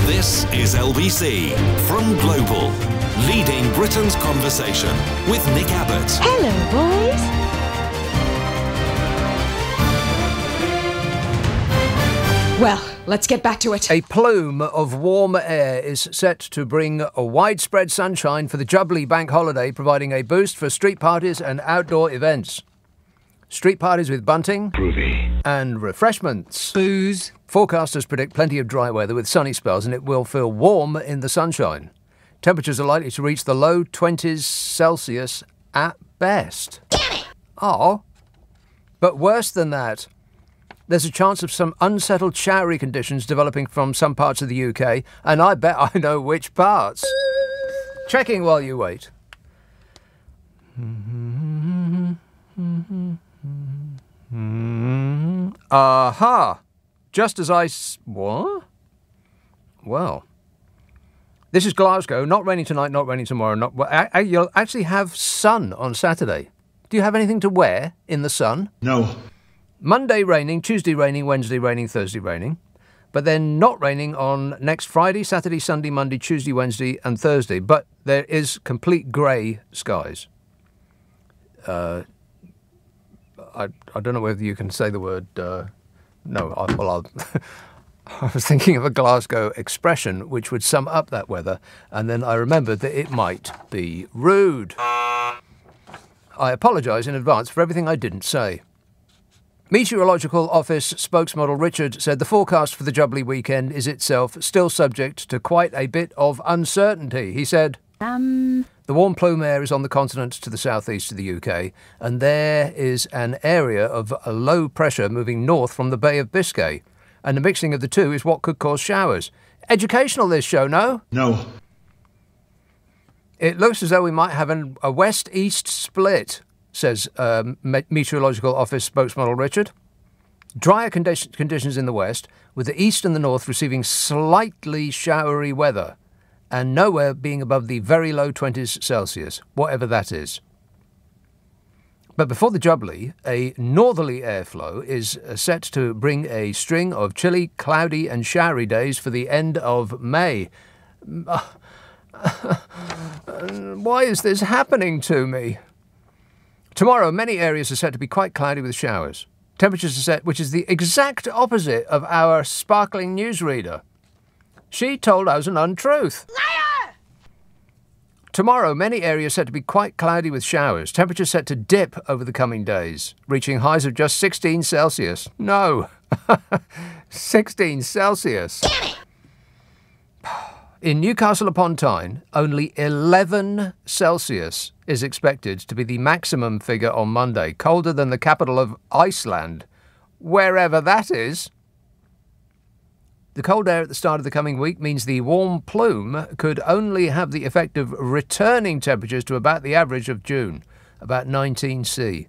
This is LBC from Global, leading Britain's conversation with Nick Abbott. Hello, boys. Well, let's get back to it. A plume of warm air is set to bring a widespread sunshine for the Jubilee Bank holiday, providing a boost for street parties and outdoor events. Street parties with bunting. Groovy. And refreshments. Booze. Forecasters predict plenty of dry weather with sunny spells, and it will feel warm in the sunshine. Temperatures are likely to reach the low 20s Celsius at best. Damn it! Oh. But worse than that, there's a chance of some unsettled showery conditions developing from some parts of the UK, and I bet I know which parts. Checking while you wait. Aha! Just as what? Well, this is Glasgow. Not raining tonight, not raining tomorrow. You'll actually have sun on Saturday. Do you have anything to wear in the sun? No. Monday raining, Tuesday raining, Wednesday raining, Thursday raining. But then not raining on next Friday, Saturday, Sunday, Monday, Tuesday, Wednesday and Thursday. But there is complete grey skies. I don't know whether you can say the word... I was thinking of a Glasgow expression which would sum up that weather, and then I remembered that it might be rude. I apologise in advance for everything I didn't say. Meteorological Office spokesmodel Richard said the forecast for the Jubilee weekend is itself still subject to quite a bit of uncertainty. He said, the warm plume air is on the continent to the southeast of the UK, and there is an area of a low pressure moving north from the Bay of Biscay, and the mixing of the two is what could cause showers. Educational, this show, no? No. It looks as though we might have a west-east split, says Meteorological Office spokesmodel Richard. Drier conditions in the west, with the east and the north receiving slightly showery weather, and nowhere being above the very low 20s Celsius, whatever that is. But before the Jubilee, a northerly airflow is set to bring a string of chilly, cloudy and showery days for the end of May. Why is this happening to me? Tomorrow, many areas are set to be quite cloudy with showers. Temperatures are set, which is the exact opposite of our sparkling newsreader. She told us an untruth. Liar! Tomorrow, many areas set to be quite cloudy with showers. Temperatures set to dip over the coming days, reaching highs of just 16 Celsius. No, 16 Celsius. Damn it! In Newcastle upon Tyne, only 11 Celsius is expected to be the maximum figure on Monday, colder than the capital of Iceland, wherever that is. The cold air at the start of the coming week means the warm plume could only have the effect of returning temperatures to about the average of June, about 19°C.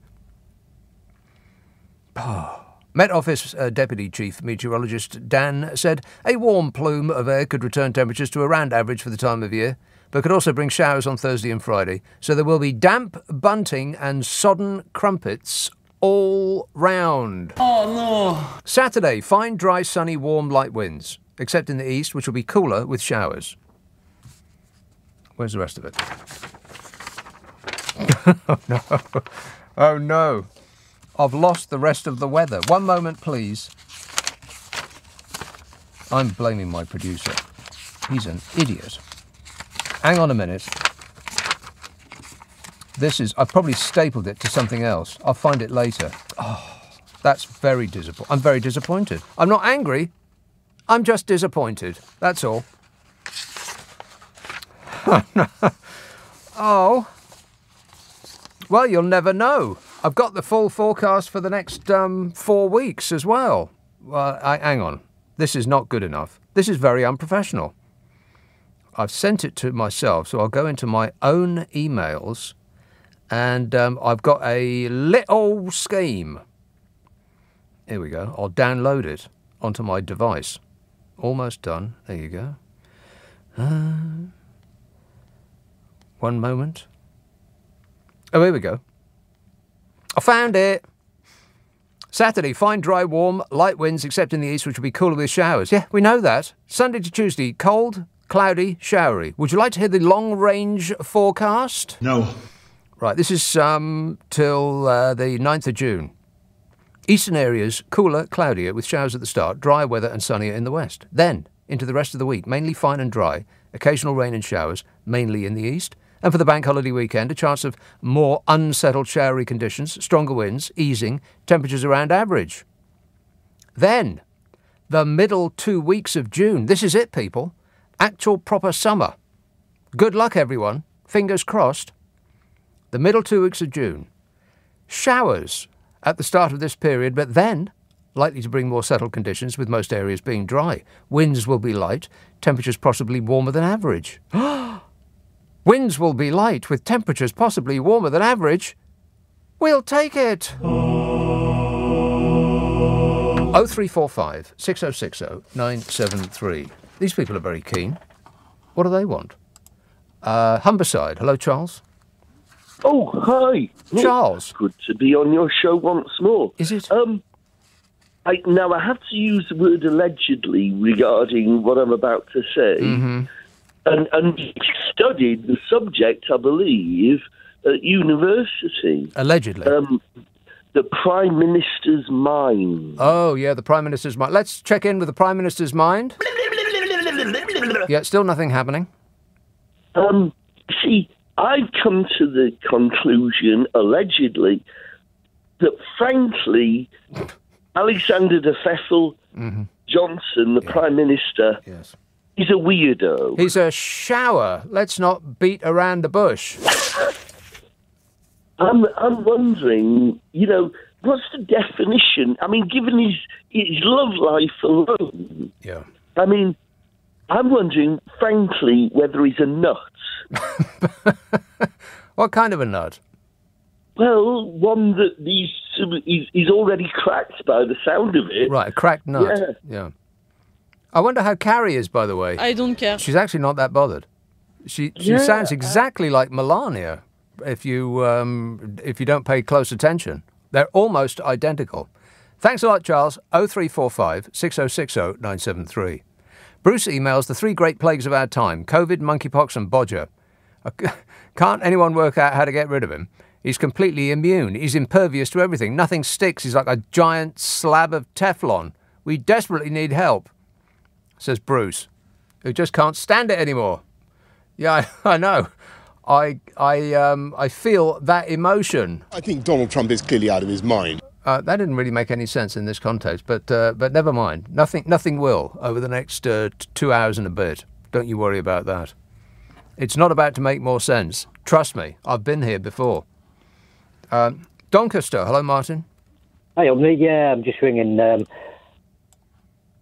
Met Office Deputy Chief Meteorologist Dan said a warm plume of air could return temperatures to around average for the time of year, but could also bring showers on Thursday and Friday. So there will be damp bunting and sodden crumpets all round. Oh, no. Saturday, fine, dry, sunny, warm, light winds, except in the east, which will be cooler with showers. Where's the rest of it? Oh, no. Oh, no. I've lost the rest of the weather. One moment, please. I'm blaming my producer. He's an idiot. Hang on a minute. I've probably stapled it to something else. I'll find it later. Oh, that's very disappointing. I'm very disappointed. I'm not angry. I'm just disappointed. That's all. Oh. Well, you'll never know. I've got the full forecast for the next 4 weeks as well. Well, hang on. This is not good enough. This is very unprofessional. I've sent it to myself, so I'll go into my own emails, and I've got a little scheme. Here we go. I'll download it onto my device. Almost done. There you go. One moment. Oh, here we go. I found it. Saturday, fine, dry, warm, light winds except in the east, which will be cooler with showers. Yeah, we know that. Sunday to Tuesday, cold, cloudy, showery. Would you like to hear the long-range forecast? No. Right, this is till the 9th of June. Eastern areas, cooler, cloudier, with showers at the start, drier weather and sunnier in the west. Then, into the rest of the week, mainly fine and dry, occasional rain and showers, mainly in the east. And for the bank holiday weekend, a chance of more unsettled showery conditions, stronger winds, easing, temperatures around average. Then, the middle 2 weeks of June. This is it, people. Actual proper summer. Good luck, everyone. Fingers crossed. The middle 2 weeks of June. Showers at the start of this period, but then likely to bring more settled conditions, with most areas being dry. Winds will be light, temperatures possibly warmer than average. Winds will be light, with temperatures possibly warmer than average. We'll take it. 0345 6060 973. These people are very keen. What do they want? Humberside. Hello, Charles. Oh, hi. Charles. Good to be on your show once more. Is it? Now, I have to use the word allegedly regarding what I'm about to say. Mm-hmm. And you studied the subject, I believe, at university. Allegedly. The Prime Minister's mind. Oh, yeah, the Prime Minister's mind. Let's check in with the Prime Minister's mind. Yeah, still nothing happening. See, I've come to the conclusion, allegedly, that frankly, Alexander de Pfeffel Johnson, the Prime Minister, Yes. he's a weirdo. He's a shower. Let's not beat around the bush. I'm wondering, what's the definition? I mean, given his love life alone, Yeah. I mean, I'm wondering, frankly, whether he's a nut. What kind of a nut? Well, one that he's already cracked by the sound of it. Right, a cracked nut. Yeah. I wonder how Carrie is, by the way. I don't care. She's actually not that bothered. She sounds exactly like Melania if you don't pay close attention. They're almost identical. Thanks a lot, Charles. 0345 6060 973. Bruce emails the three great plagues of our time: COVID, monkeypox and bodger. Can't anyone work out how to get rid of him? He's completely immune. He's impervious to everything. Nothing sticks. He's like a giant slab of Teflon. We desperately need help, says Bruce, who just can't stand it anymore. Yeah, I know. I feel that emotion. I think Donald Trump is clearly out of his mind. That didn't really make any sense in this context, but never mind. Nothing will over the next 2 hours and a bit. Don't you worry about that. It's not about to make more sense. Trust me, I've been here before. Doncaster. Hello, Martin. Hi, Omni. Yeah, I'm just ringing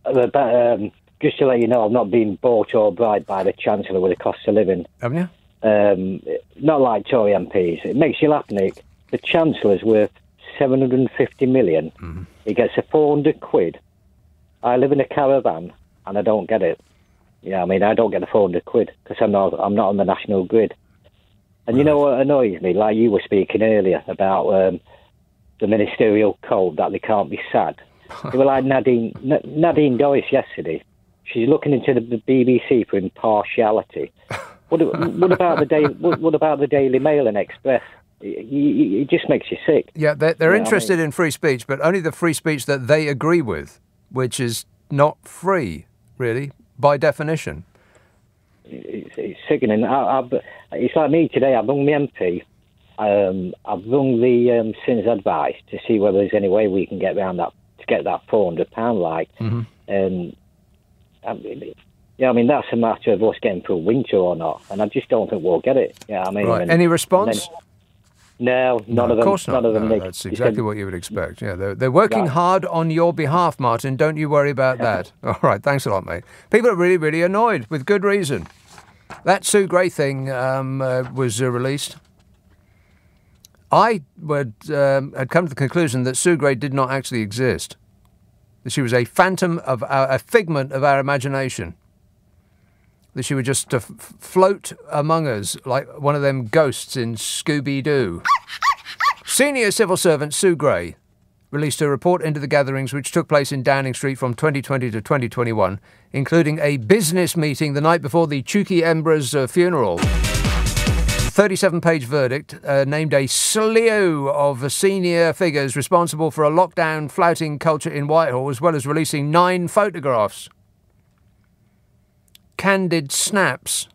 about, just to let you know I've not been bought or bribed by the Chancellor with the cost of living. Haven't you? Not like Tory MPs. It makes you laugh, Nick. The Chancellor's worth 750 million. Mm-hmm. He gets a 400 quid. I live in a caravan and I don't get it. Yeah, I mean, I don't get the 400 quid because I'm not on the national grid. And you know what annoys me? Like you were speaking earlier about the ministerial code that they can't be sad. They were like Nadine Dorries yesterday. She's looking into the BBC for impartiality. What about the Daily Mail and Express? It just makes you sick. Yeah, they're interested in free speech, but only the free speech that they agree with, which is not free, really, by definition. It's sickening. It's like me today. I've rung my MP. I've rung the Sinners Advice to see whether there's any way we can get around that to get that £400 like. Mm-hmm. I mean, that's a matter of us getting through winter or not, and I just don't think we'll get it. Yeah, I mean, right. Any response? No, none of them. Of course not. None of them. No, that's exactly what you would expect. Yeah, they're working hard on your behalf, Martin. Don't you worry about that. All right, thanks a lot, mate. People are really, really annoyed with good reason. That Sue Gray thing was released. I had come to the conclusion that Sue Gray did not actually exist. That she was a phantom of a figment of our imagination. That she would just float among us like one of them ghosts in Scooby-Doo. Senior civil servant Sue Gray released a report into the gatherings which took place in Downing Street from 2020 to 2021, including a business meeting the night before the Chuki Embra's funeral. 37-page verdict named a slew of senior figures responsible for a lockdown flouting culture in Whitehall, as well as releasing 9 photographs. Candid snaps.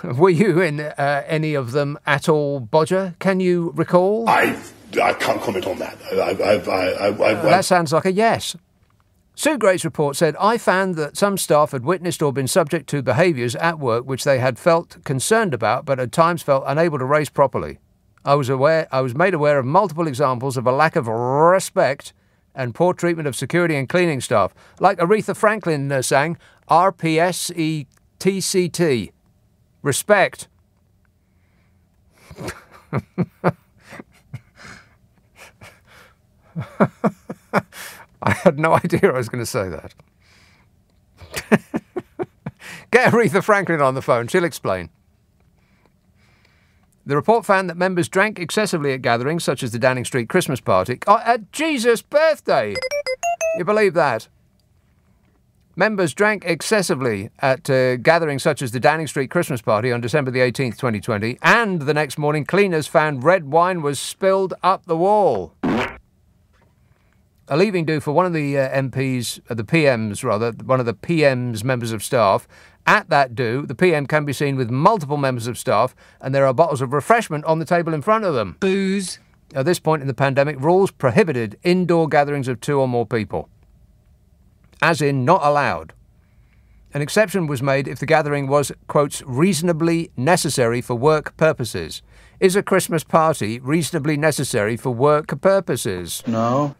Were you in any of them at all, Bodger? Can you recall? I can't comment on that. That sounds like a yes. Sue Gray's report said, I found that some staff had witnessed or been subject to behaviours at work which they had felt concerned about but at times felt unable to raise properly. I was made aware of multiple examples of a lack of respect and poor treatment of security and cleaning staff. Like Aretha Franklin sang, RPSETCT. Respect. I had no idea I was going to say that. Get Aretha Franklin on the phone. She'll explain. The report found that members drank excessively at gatherings such as the Downing Street Christmas party. At Jesus' birthday! You believe that? Members drank excessively at gatherings such as the Downing Street Christmas party on December the 18th, 2020, and the next morning cleaners found red wine was spilled up the wall. A leaving do for one of the one of the PM's members of staff. At that do, the PM can be seen with multiple members of staff, and there are bottles of refreshment on the table in front of them. Booze. At this point in the pandemic, rules prohibited indoor gatherings of 2 or more people. As in, not allowed. An exception was made if the gathering was, quotes, reasonably necessary for work purposes. Is a Christmas party reasonably necessary for work purposes? No.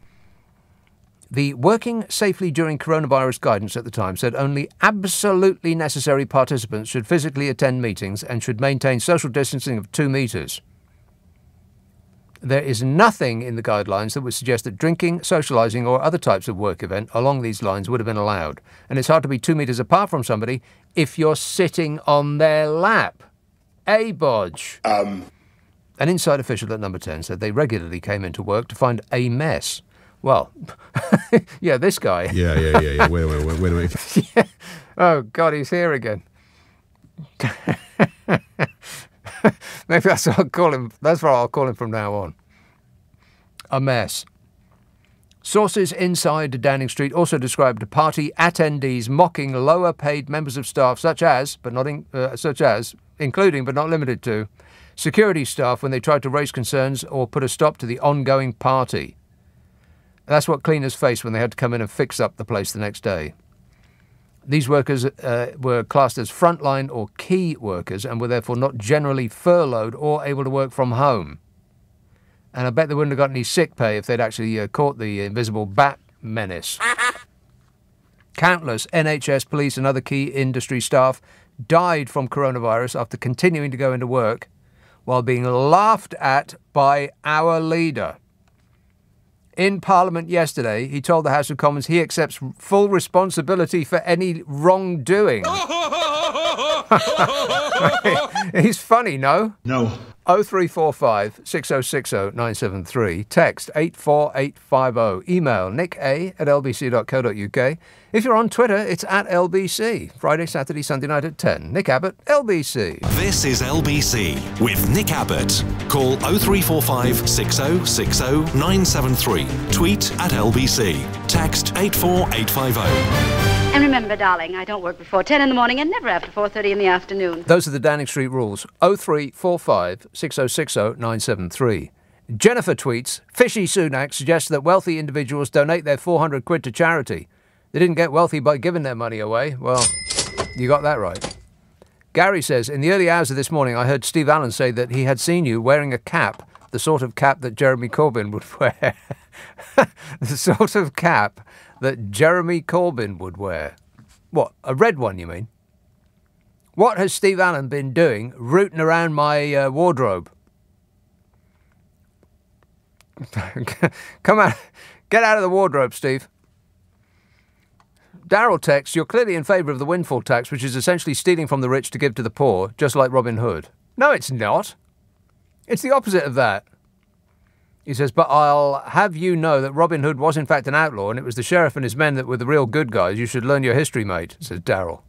The Working Safely During Coronavirus guidance at the time said only absolutely necessary participants should physically attend meetings and should maintain social distancing of 2 metres. There is nothing in the guidelines that would suggest that drinking, socialising or other types of work event along these lines would have been allowed. And it's hard to be 2 metres apart from somebody if you're sitting on their lap. Bodge. An inside official at Number 10 said they regularly came into work to find a mess. Well, yeah, this guy. Yeah. Wait a minute. Yeah. Oh, God, he's here again. Maybe that's what I'll call him. That's what I'll call him from now on. A mess. Sources inside Downing Street also described party attendees mocking lower-paid members of staff, including but not limited to, security staff when they tried to raise concerns or put a stop to the ongoing party. That's what cleaners faced when they had to come in and fix up the place the next day. These workers were classed as frontline or key workers and were therefore not generally furloughed or able to work from home. And I bet they wouldn't have got any sick pay if they'd actually caught the invisible bat menace. Countless NHS, police and other key industry staff died from coronavirus after continuing to go into work while being laughed at by our leader. In Parliament yesterday, he told the House of Commons he accepts full responsibility for any wrongdoing. He's funny, no? No. 0345 6060 973. Text 84850. Email nicka@lbc.co.uk. If you're on Twitter, it's at LBC. Friday, Saturday, Sunday night at 10. Nick Abbott, LBC. This is LBC with Nick Abbott. Call 0345 6060 973. Tweet at LBC. Text 84850. And remember, darling, I don't work before 10 in the morning and never after 4:30 in the afternoon. Those are the Downing Street rules. 0345 6060 973. Jennifer tweets, Fishy Sunak suggests that wealthy individuals donate their 400 quid to charity. They didn't get wealthy by giving their money away. Well, you got that right. Gary says, in the early hours of this morning, I heard Steve Allen say that he had seen you wearing a cap, the sort of cap that Jeremy Corbyn would wear. The sort of cap that Jeremy Corbyn would wear. What, a red one, you mean? What has Steve Allen been doing rooting around my wardrobe? Come on, get out of the wardrobe, Steve. Darryl texts, you're clearly in favour of the windfall tax, which is essentially stealing from the rich to give to the poor, just like Robin Hood. No, it's not. It's the opposite of that. He says, but I'll have you know that Robin Hood was in fact an outlaw and it was the sheriff and his men that were the real good guys. You should learn your history, mate, says Darryl.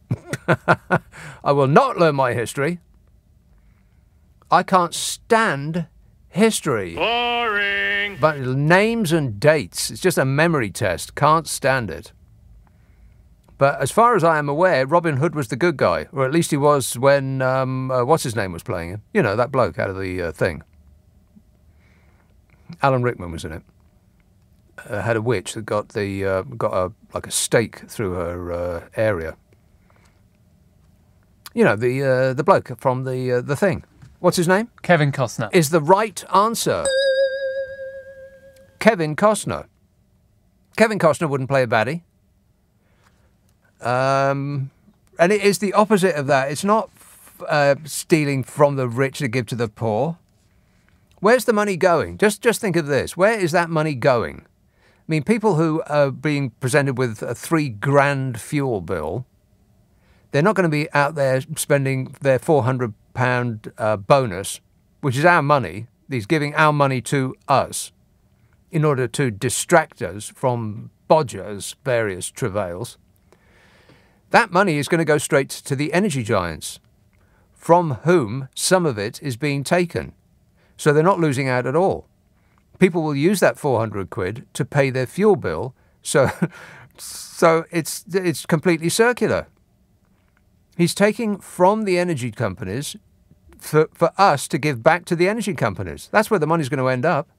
I will not learn my history. I can't stand history. Boring. But names and dates, it's just a memory test. Can't stand it. But as far as I am aware, Robin Hood was the good guy, or at least he was when, what's his name was playing him? You know, that bloke out of the thing. Alan Rickman was in it. Had a witch that got like a stake through her area. You know, the bloke from the thing. What's his name? Kevin Costner. Is the right answer. Kevin Costner. Kevin Costner wouldn't play a baddie. And it is the opposite of that. It's not stealing from the rich to give to the poor. Where's the money going? Just think of this. Where is that money going? I mean, people who are being presented with a $3,000 fuel bill, they're not going to be out there spending their £400 bonus, which is our money. He's giving our money to us in order to distract us from Bodger's various travails. That money is going to go straight to the energy giants, from whom some of it is being taken. So they're not losing out at all. People will use that 400 quid to pay their fuel bill, so it's completely circular. He's taking from the energy companies for us to give back to the energy companies. That's where the money's going to end up,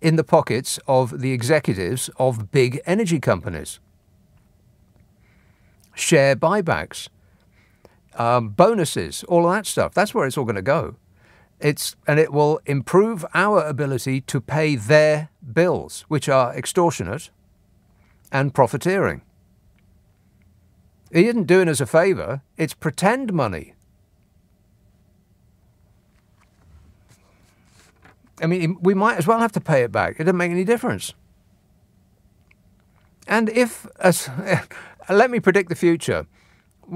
in the pockets of the executives of big energy companies. Share buybacks, bonuses, all of that stuff. That's where it's all going to go. And it will improve our ability to pay their bills, which are extortionate and profiteering. He isn't doing us a favour. It's pretend money. I mean, we might as well have to pay it back. It doesn't make any difference. And let me predict the future.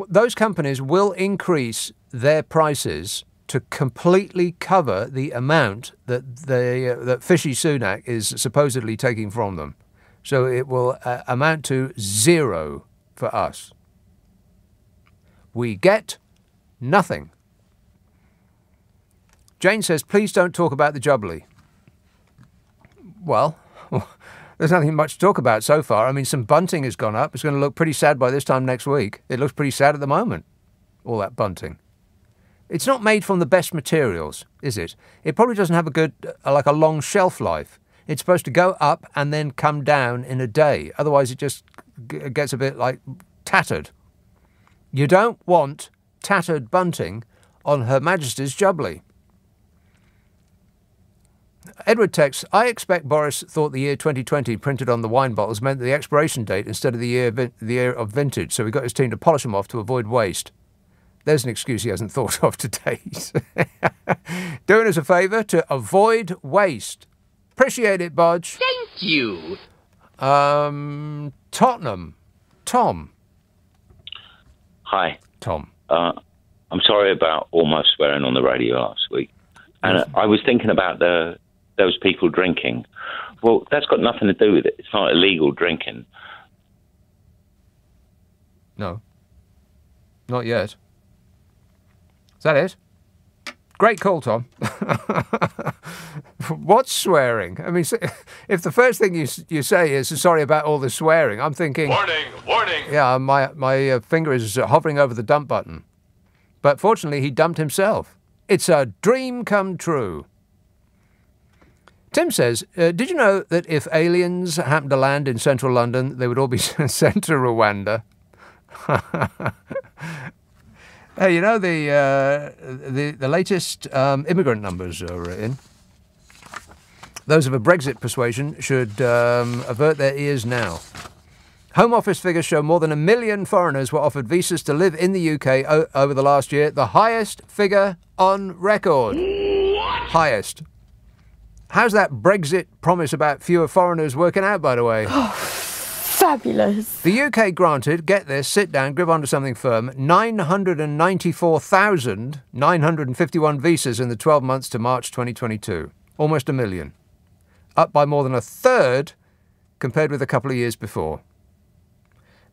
Those companies will increase their prices to completely cover the amount that Fishy Sunak is supposedly taking from them. So it will amount to zero for us. We get nothing. Jane says, please don't talk about the jubilee. Well, there's nothing much to talk about so far. I mean, some bunting has gone up. It's going to look pretty sad by this time next week. It looks pretty sad at the moment, all that bunting. It's not made from the best materials, is it? It probably doesn't have a good, like a long shelf life. It's supposed to go up and then come down in a day. Otherwise, it just gets a bit like tattered. You don't want tattered bunting on Her Majesty's jubilee. Edward texts, I expect Boris thought the year 2020 printed on the wine bottles meant the expiration date instead of the year of vintage, so he got his team to polish them off to avoid waste. There's an excuse he hasn't thought of to date. Doing us a favour to avoid waste. Appreciate it, Bodge. Thank you. Tottenham. Tom. Hi. Tom. I'm sorry about all my swearing on the radio last week. And I was thinking about those people drinking. Well, that's got nothing to do with it. It's not illegal drinking. No. Not yet. Is that it? Great call, Tom. What's swearing? I mean, if the first thing you say is sorry about all the swearing, I'm thinking... Warning, warning! Yeah, my finger is hovering over the dump button. But fortunately, he dumped himself. It's a dream come true. Tim says, did you know that if aliens happened to land in central London, they would all be sent to Rwanda? Hey, you know, the latest immigrant numbers are in. Those of a Brexit persuasion should avert their ears now. Home Office figures show more than 1 million foreigners were offered visas to live in the UK over the last year, the highest figure on record. What? Highest. How's that Brexit promise about fewer foreigners working out, by the way? Fabulous. The UK granted, get this, sit down, grip onto something firm, 994,951 visas in the 12 months to March 2022. Almost 1 million. up by more than a third compared with a couple of years before.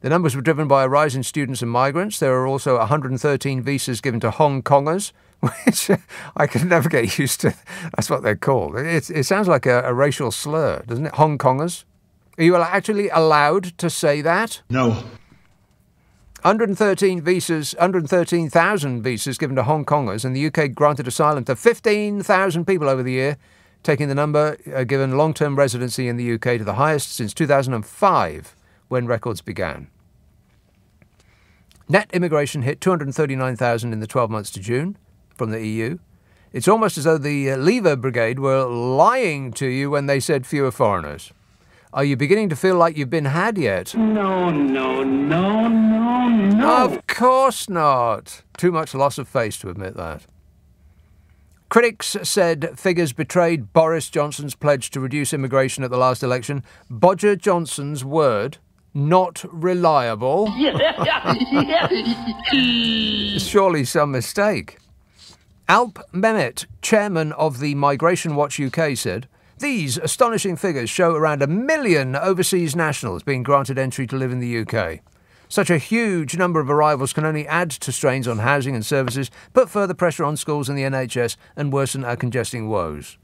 The numbers were driven by a rise in students and migrants. There are also 113 visas given to Hong Kongers, which I can never get used to. That's what they're called. It sounds like a racial slur, doesn't it? Hong Kongers. Are you actually allowed to say that? No. 113,000 visas given to Hong Kongers, and the UK granted asylum to 15,000 people over the year, taking the number given long-term residency in the UK to the highest since 2005, when records began. Net immigration hit 239,000 in the 12 months to June from the EU. It's almost as though the Leaver Brigade were lying to you when they said fewer foreigners. Are you beginning to feel like you've been had yet? No. Of course not. Too much loss of face to admit that. Critics said figures betrayed Boris Johnson's pledge to reduce immigration at the last election. Bodger Johnson's word, not reliable. Surely some mistake. Alp Mehmet, chairman of the Migration Watch UK, said, "These astonishing figures show around 1 million overseas nationals being granted entry to live in the UK. Such a huge number of arrivals can only add to strains on housing and services, put further pressure on schools and the NHS, and worsen our congesting woes."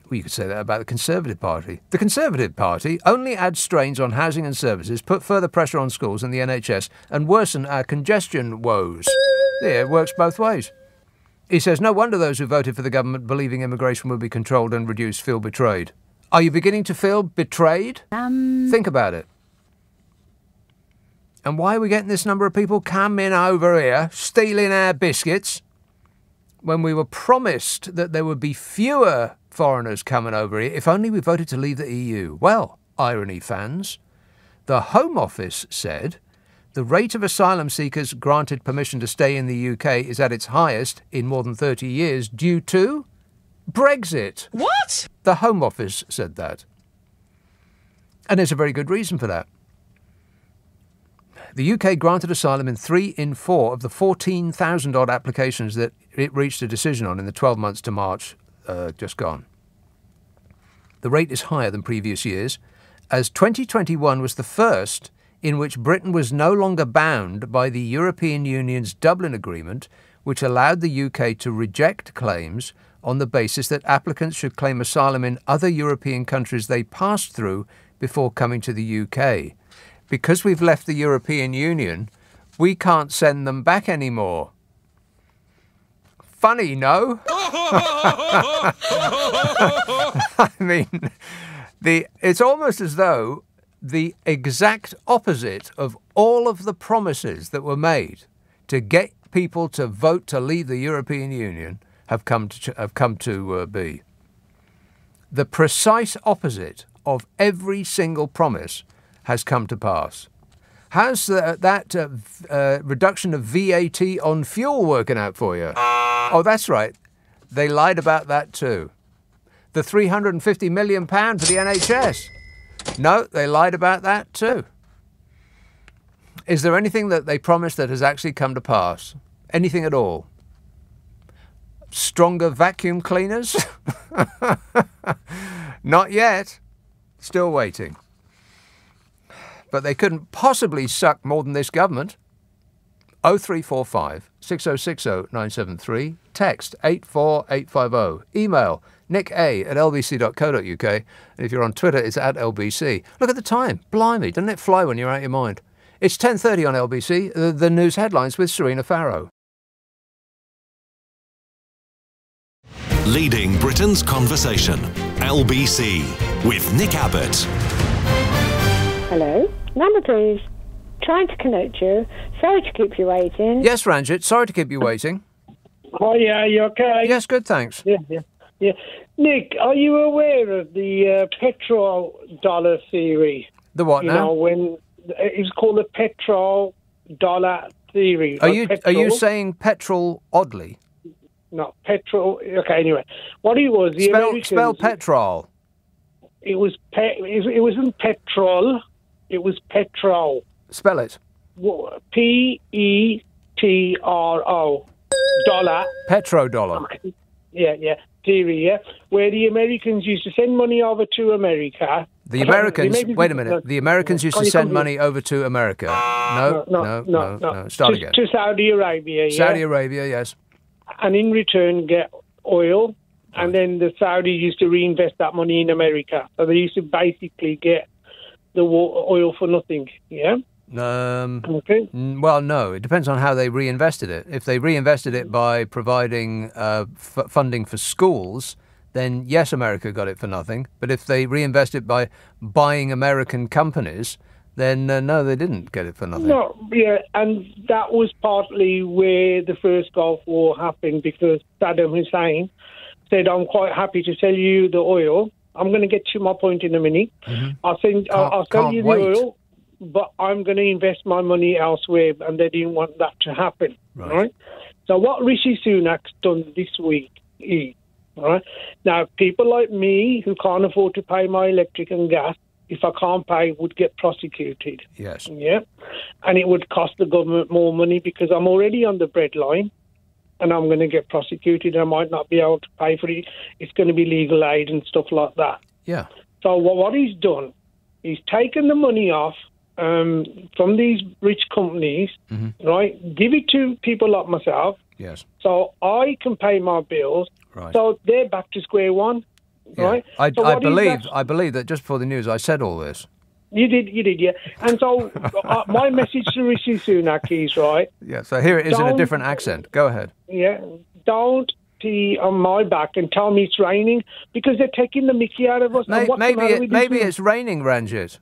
Well, you could say that about the Conservative Party. The Conservative Party only adds strains on housing and services, put further pressure on schools and the NHS, and worsen our congestion woes. Yeah, it works both ways. He says, no wonder those who voted for the government believing immigration would be controlled and reduced feel betrayed. Are you beginning to feel betrayed? Think about it. And why are we getting this number of people coming over here, stealing our biscuits, when we were promised that there would be fewer foreigners coming over here if only we voted to leave the EU? Well, irony fans, the Home Office said the rate of asylum seekers granted permission to stay in the UK is at its highest in more than 30 years due to Brexit. What? The Home Office said that. And there's a very good reason for that. The UK granted asylum in 3 in 4 of the 14,000-odd applications that it reached a decision on in the 12 months to March just gone. The rate is higher than previous years, as 2021 was the first in which Britain was no longer bound by the European Union's Dublin Agreement, which allowed the UK to reject claims on the basis that applicants should claim asylum in other European countries they passed through before coming to the UK. Because we've left the European Union, we can't send them back anymore. Funny, no? I mean, it's almost as though the exact opposite of all of the promises that were made to get people to vote to leave the European Union have come to be. The precise opposite of every single promise has come to pass. How's that reduction of VAT on fuel working out for you? Oh, that's right. They lied about that too. The £350 million for the NHS. No, they lied about that too. Is there anything that they promised that has actually come to pass? Anything at all? Stronger vacuum cleaners? Not yet. Still waiting. But they couldn't possibly suck more than this government. 0345 6060 973. Text 84850. Email nick@lbc.co.uk. And if you're on Twitter, it's @LBC. Look at the time. Blimey, doesn't it fly when you're out of your mind? It's 10:30 on LBC. The news headlines with Serena Farrow. Leading Britain's conversation. LBC with Nick Abbott. Hello, number please. Trying to connect you. Sorry to keep you waiting. Yes, Ranjit, sorry to keep you waiting. Oh, yeah, you okay? Yes, good, thanks. Yeah. Nick, are you aware of the petrol dollar theory? The what now? You know, when it's called the petrol dollar theory. Are you saying petrol oddly? No, petrol. Okay, anyway, what it was the Americans. Spell petrol. It wasn't petrol. It was petrol. Spell it. Petro. Dollar. Petrodollar. Okay. Yeah. theory, yeah, where the Americans used to send money over to America. The Americans, wait a minute, the Americans used to send money over to America. No. Start again. To Saudi Arabia, yeah. Saudi Arabia, yes. And in return get oil, and then the Saudis used to reinvest that money in America. So they used to basically get the oil for nothing, yeah? Okay. Well, no, it depends on how they reinvested it. If they reinvested it by providing funding for schools, then yes, America got it for nothing. But if they reinvest it by buying American companies, then no, they didn't get it for nothing. No, yeah, and that was partly where the first Gulf War happened, because Saddam Hussein said, I'm quite happy to sell you the oil. I'm going to get to my point in a minute. I'll sell you the oil, but I'm going to invest my money elsewhere, and they didn't want that to happen, right? So what Rishi Sunak's done this week is, right, now people like me who can't afford to pay my electric and gas, if I can't pay, would get prosecuted. Yes. Yeah, and it would cost the government more money because I'm already on the breadline, and I'm going to get prosecuted. I might not be able to pay for it. It's going to be legal aid and stuff like that. Yeah. So what he's done, he's taken the money off from these rich companies, right? Give it to people like myself. Yes. So I can pay my bills. Right. So they're back to square one, right? I believe that just before the news I said all this. You did, yeah. And so my message to Rishi Sunak is, right? Yeah, so here it is in a different accent. Go ahead. Yeah, don't pee on my back and tell me it's raining, because they're taking the mickey out of us. Maybe it's raining, Ranjit.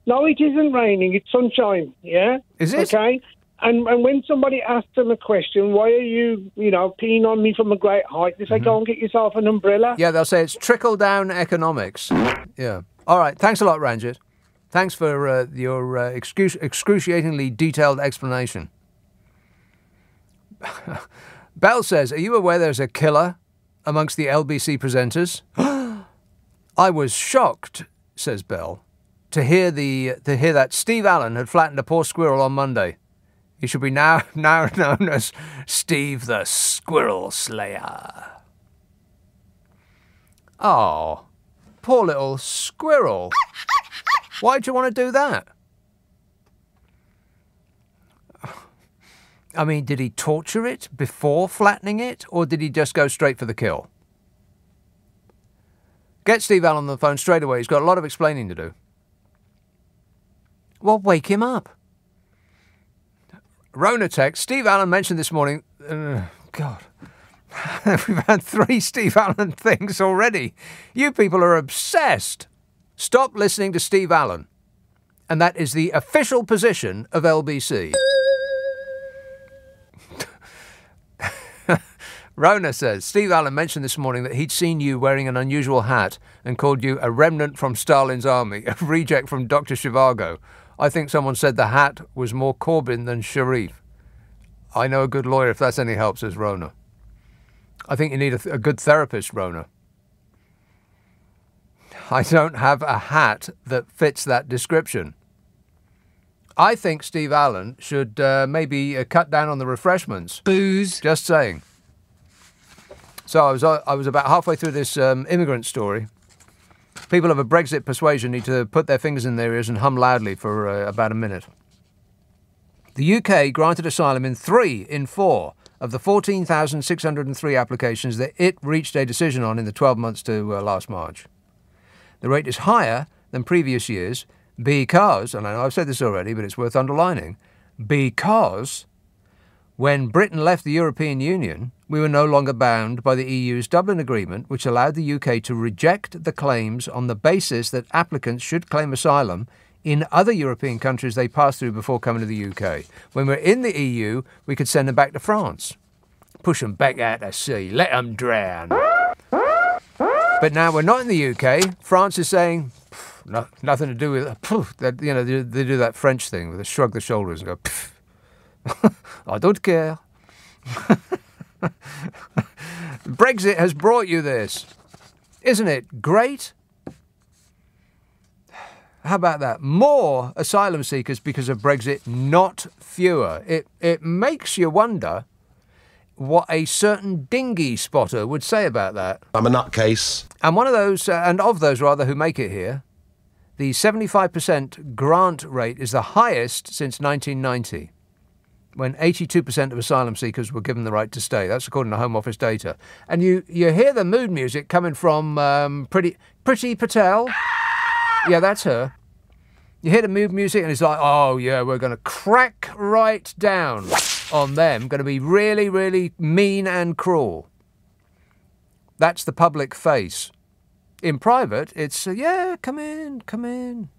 No, it isn't raining. It's sunshine, yeah? Is it? Okay. And when somebody asks them a question, why are you, peeing on me from a great height? They say, go and get yourself an umbrella. Yeah, they'll say it's trickle-down economics. Yeah. All right. Thanks a lot, Ranjit. Thanks for your excruciatingly detailed explanation. Bell says, are you aware there's a killer amongst the LBC presenters? I was shocked, says Bell, to hear that Steve Allen had flattened a poor squirrel on Monday. He should be now known as Steve the Squirrel Slayer. Oh, poor little squirrel. Why'd you want to do that? I mean, did he torture it before flattening it, or did he just go straight for the kill? Get Steve Allen on the phone straight away. He's got a lot of explaining to do. Well, wake him up. Rona text, Steve Allen mentioned this morning... God. We've had 3 Steve Allen things already. You people are obsessed. Stop listening to Steve Allen. And that is the official position of LBC. Rona says, Steve Allen mentioned this morning that he'd seen you wearing an unusual hat and called you a remnant from Stalin's army, a reject from Dr. Zhivago. I think someone said the hat was more Corbyn than Sharif. I know a good lawyer if that's any help, says Rona. I think you need a good therapist, Rona. I don't have a hat that fits that description. I think Steve Allen should maybe cut down on the refreshments. Booze. Just saying. So I was about halfway through this immigrant story. People of a Brexit persuasion need to put their fingers in their ears and hum loudly for about a minute. The UK granted asylum in 3 in 4 of the 14,603 applications that it reached a decision on in the 12 months to last March. The rate is higher than previous years because, and I know I've said this already, but it's worth underlining, because when Britain left the European Union, we were no longer bound by the EU's Dublin Agreement, which allowed the UK to reject the claims on the basis that applicants should claim asylum in other European countries they passed through before coming to the UK. When we're in the EU, we could send them back to France. Push them back out to sea. Let them drown. But now we're not in the UK. France is saying, nothing to do with it. They do that French thing where they shrug the shoulders and go, I don't care. Brexit has brought you this. Isn't it great? How about that? More asylum seekers because of Brexit, not fewer. It makes you wonder what a certain dinghy spotter would say about that. I'm a nutcase. And one of those, who make it here, the 75% grant rate is the highest since 1990, when 82% of asylum seekers were given the right to stay. That's according to Home Office data. And you hear the mood music coming from Pretty Patel. Yeah, that's her. You hear the mood music and it's like, oh yeah, we're going to crack right down on them. Going to be really, really mean and cruel. That's the public face. In private, it's, yeah, come in.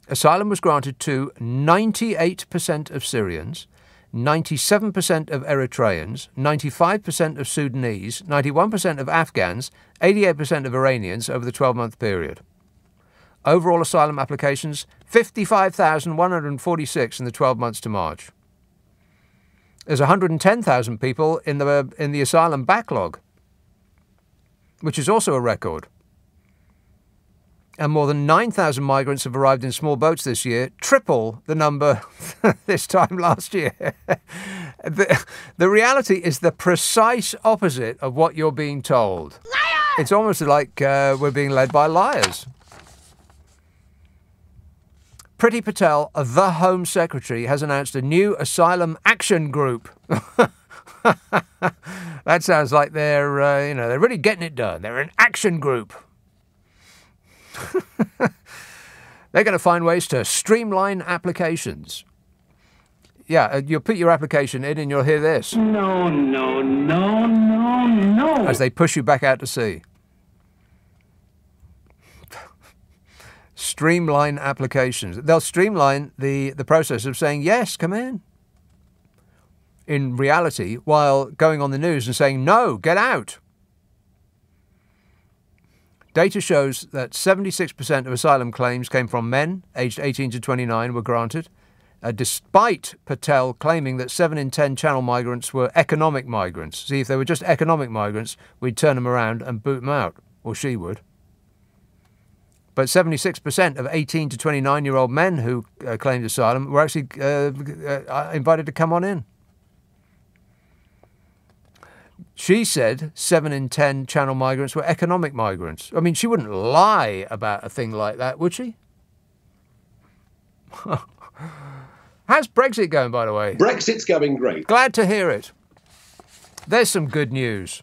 Asylum was granted to 98% of Syrians, 97% of Eritreans, 95% of Sudanese, 91% of Afghans, 88% of Iranians over the 12-month period. Overall asylum applications, 55,146 in the 12 months to March. There's 110,000 people in the asylum backlog, which is also a record. And more than 9,000 migrants have arrived in small boats this year, triple the number this time last year. The reality is the precise opposite of what you're being told. Liar! It's almost like we're being led by liars. Priti Patel, the Home Secretary, has announced a new asylum action group. That sounds like they're really getting it done. They're an action group. They're going to find ways to streamline applications. Yeah, you'll put your application in and you'll hear this. No. As they push you back out to sea. Streamline applications. They'll streamline the process of saying, yes, come in reality, while going on the news and saying, no, get out. Data shows that 76% of asylum claims came from men aged 18 to 29 were granted, despite Patel claiming that 7 in 10 Channel migrants were economic migrants. See, if they were just economic migrants, we'd turn them around and boot them out, or she would. But 76% of 18 to 29-year-old men who claimed asylum were actually invited to come on in. She said 7 in 10 Channel migrants were economic migrants. I mean, she wouldn't lie about a thing like that, would she? How's Brexit going, by the way? Brexit's going great. Glad to hear it. There's some good news.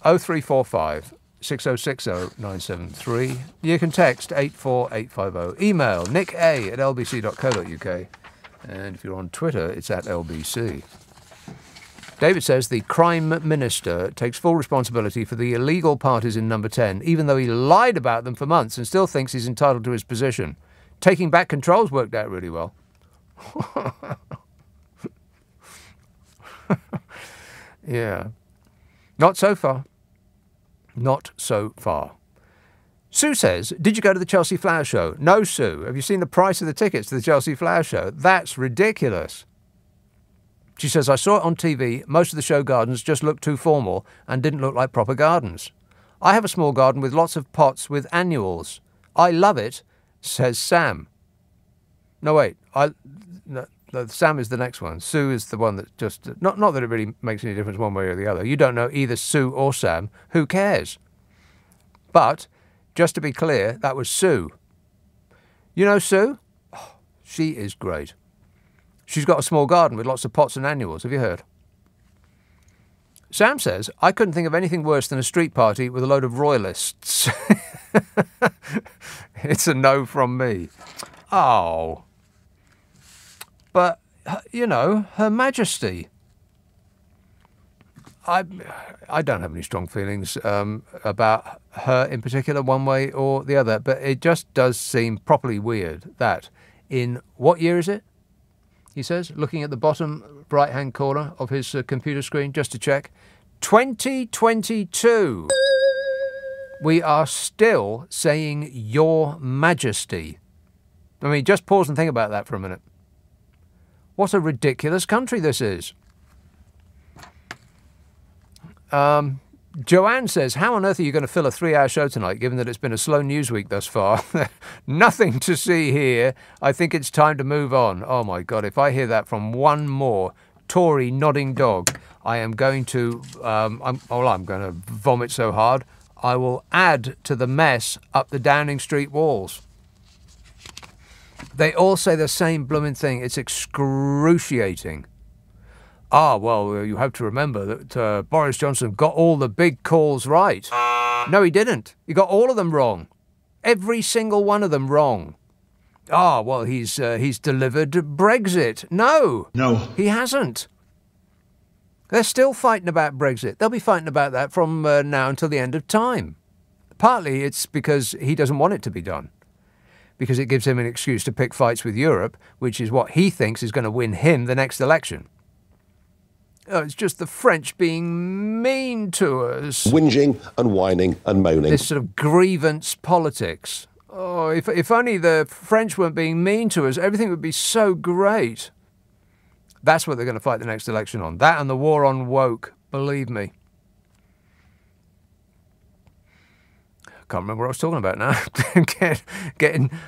0345 6060 973. You can text 84850. Email nicka@lbc.co.uk. And if you're on Twitter, it's @LBC. David says the Crime Minister takes full responsibility for the illegal parties in Number 10, even though he lied about them for months and still thinks he's entitled to his position. Taking back control's worked out really well. Yeah. Not so far. Not so far. Sue says, did you go to the Chelsea Flower Show? No, Sue. Have you seen the price of the tickets to the Chelsea Flower Show? That's ridiculous. She says, I saw it on TV. Most of the show gardens just looked too formal and didn't look like proper gardens. I have a small garden with lots of pots with annuals. I love it, says Sam. No, wait. Sam is the next one. Sue is the one that just... Not that it really makes any difference one way or the other. You don't know either Sue or Sam. Who cares? But, just to be clear, that was Sue. You know Sue? Oh, she is great. She's got a small garden with lots of pots and annuals. Have you heard? Sam says, I couldn't think of anything worse than a street party with a load of royalists. It's a no from me. Oh. But, you know, Her Majesty. I don't have any strong feelings about her in particular, one way or the other, but it just does seem properly weird that in, what year is it? He says, looking at the bottom right-hand corner of his computer screen, just to check, 2022. We are still saying Your Majesty. I mean, just pause and think about that for a minute. What a ridiculous country this is. Joanne says, how on earth are you going to fill a 3-hour show tonight, given that it's been a slow news week thus far? Nothing to see here. I think it's time to move on. Oh, my God. If I hear that from one more Tory nodding dog, I am going to... I'm going to vomit so hard, I will add to the mess up the Downing Street walls. They all say the same blooming thing. It's excruciating. Well, you have to remember that Boris Johnson got all the big calls right. No, he didn't. He got all of them wrong. Every single one of them wrong. Well, he's delivered Brexit. No, he hasn't. They're still fighting about Brexit. They'll be fighting about that from now until the end of time. Partly it's because he doesn't want it to be done, because it gives him an excuse to pick fights with Europe, which is what he thinks is going to win him the next election. It's just the French being mean to us. Whinging and whining and moaning. This sort of grievance politics. If only the French weren't being mean to us, everything would be so great. That's what they're going to fight the next election on. That and the war on woke, believe me. Can't remember what I was talking about now.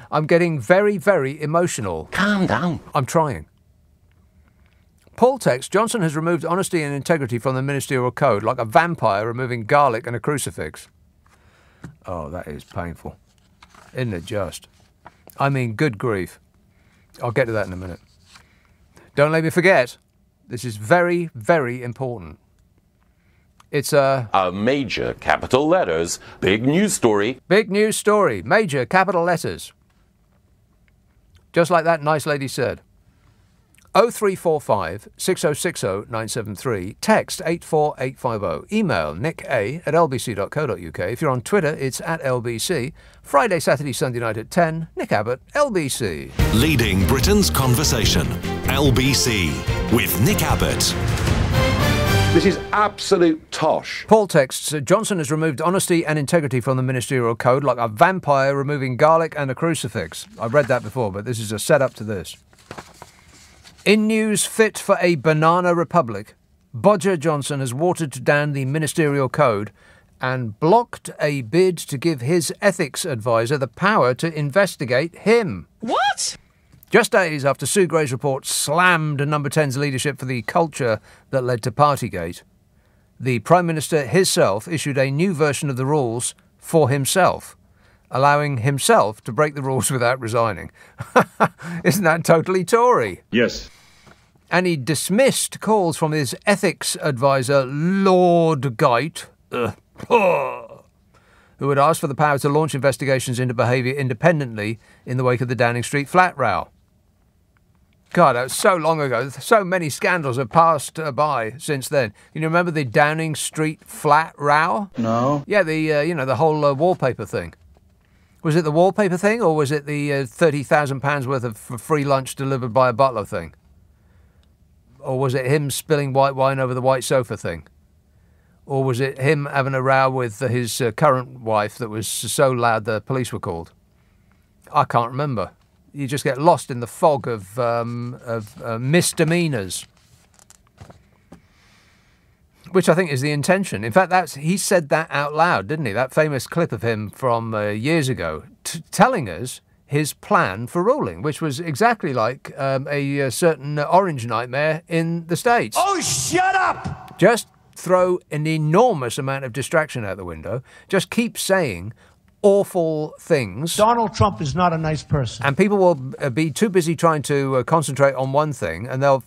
I'm getting very, very emotional. Calm down. I'm trying. Paul texts, Johnson has removed honesty and integrity from the ministerial code, like a vampire removing garlic and a crucifix. Oh, that is painful. Isn't it just? I mean, good grief. I'll get to that in a minute. Don't let me forget, this is very, very important. It's a major capital letters, big news story. Big news story, major capital letters. Just like that nice lady said. 0345 6060 973. Text 84850. Email nicka@lbc.co.uk. If you're on Twitter, it's @LBC. Friday, Saturday, Sunday night at 10. Nick Abbott, LBC. Leading Britain's conversation. LBC with Nick Abbott. This is absolute tosh. Paul texts, Johnson has removed honesty and integrity from the ministerial code like a vampire removing garlic and a crucifix. I've read that before, but this is a setup to this. In news fit for a banana republic, Bodger Johnson has watered down the ministerial code and blocked a bid to give his ethics advisor the power to investigate him. What? Just days after Sue Gray's report slammed Number 10's leadership for the culture that led to Partygate, the Prime Minister himself issued a new version of the rules for himself, allowing himself to break the rules without resigning. Isn't that totally Tory? Yes. And he dismissed calls from his ethics advisor, Lord Gate, who had asked for the power to launch investigations into behaviour independently in the wake of the Downing Street flat row. God, that was so long ago. So many scandals have passed by since then. Can you remember the Downing Street flat row? No. Yeah, the whole wallpaper thing. Was it the wallpaper thing, or was it the £30,000 worth of free lunch delivered by a butler thing? Or was it him spilling white wine over the white sofa thing? Or was it him having a row with his current wife that was so loud the police were called? I can't remember. You just get lost in the fog of misdemeanours, which I think is the intention. In fact, he said that out loud, didn't he? That famous clip of him from years ago telling us his plan for ruling, which was exactly like a certain orange nightmare in the States. Oh, shut up! Just throw an enormous amount of distraction out the window. Just keep saying awful things. Donald Trump is not a nice person. And people will be too busy trying to concentrate on one thing, and they'll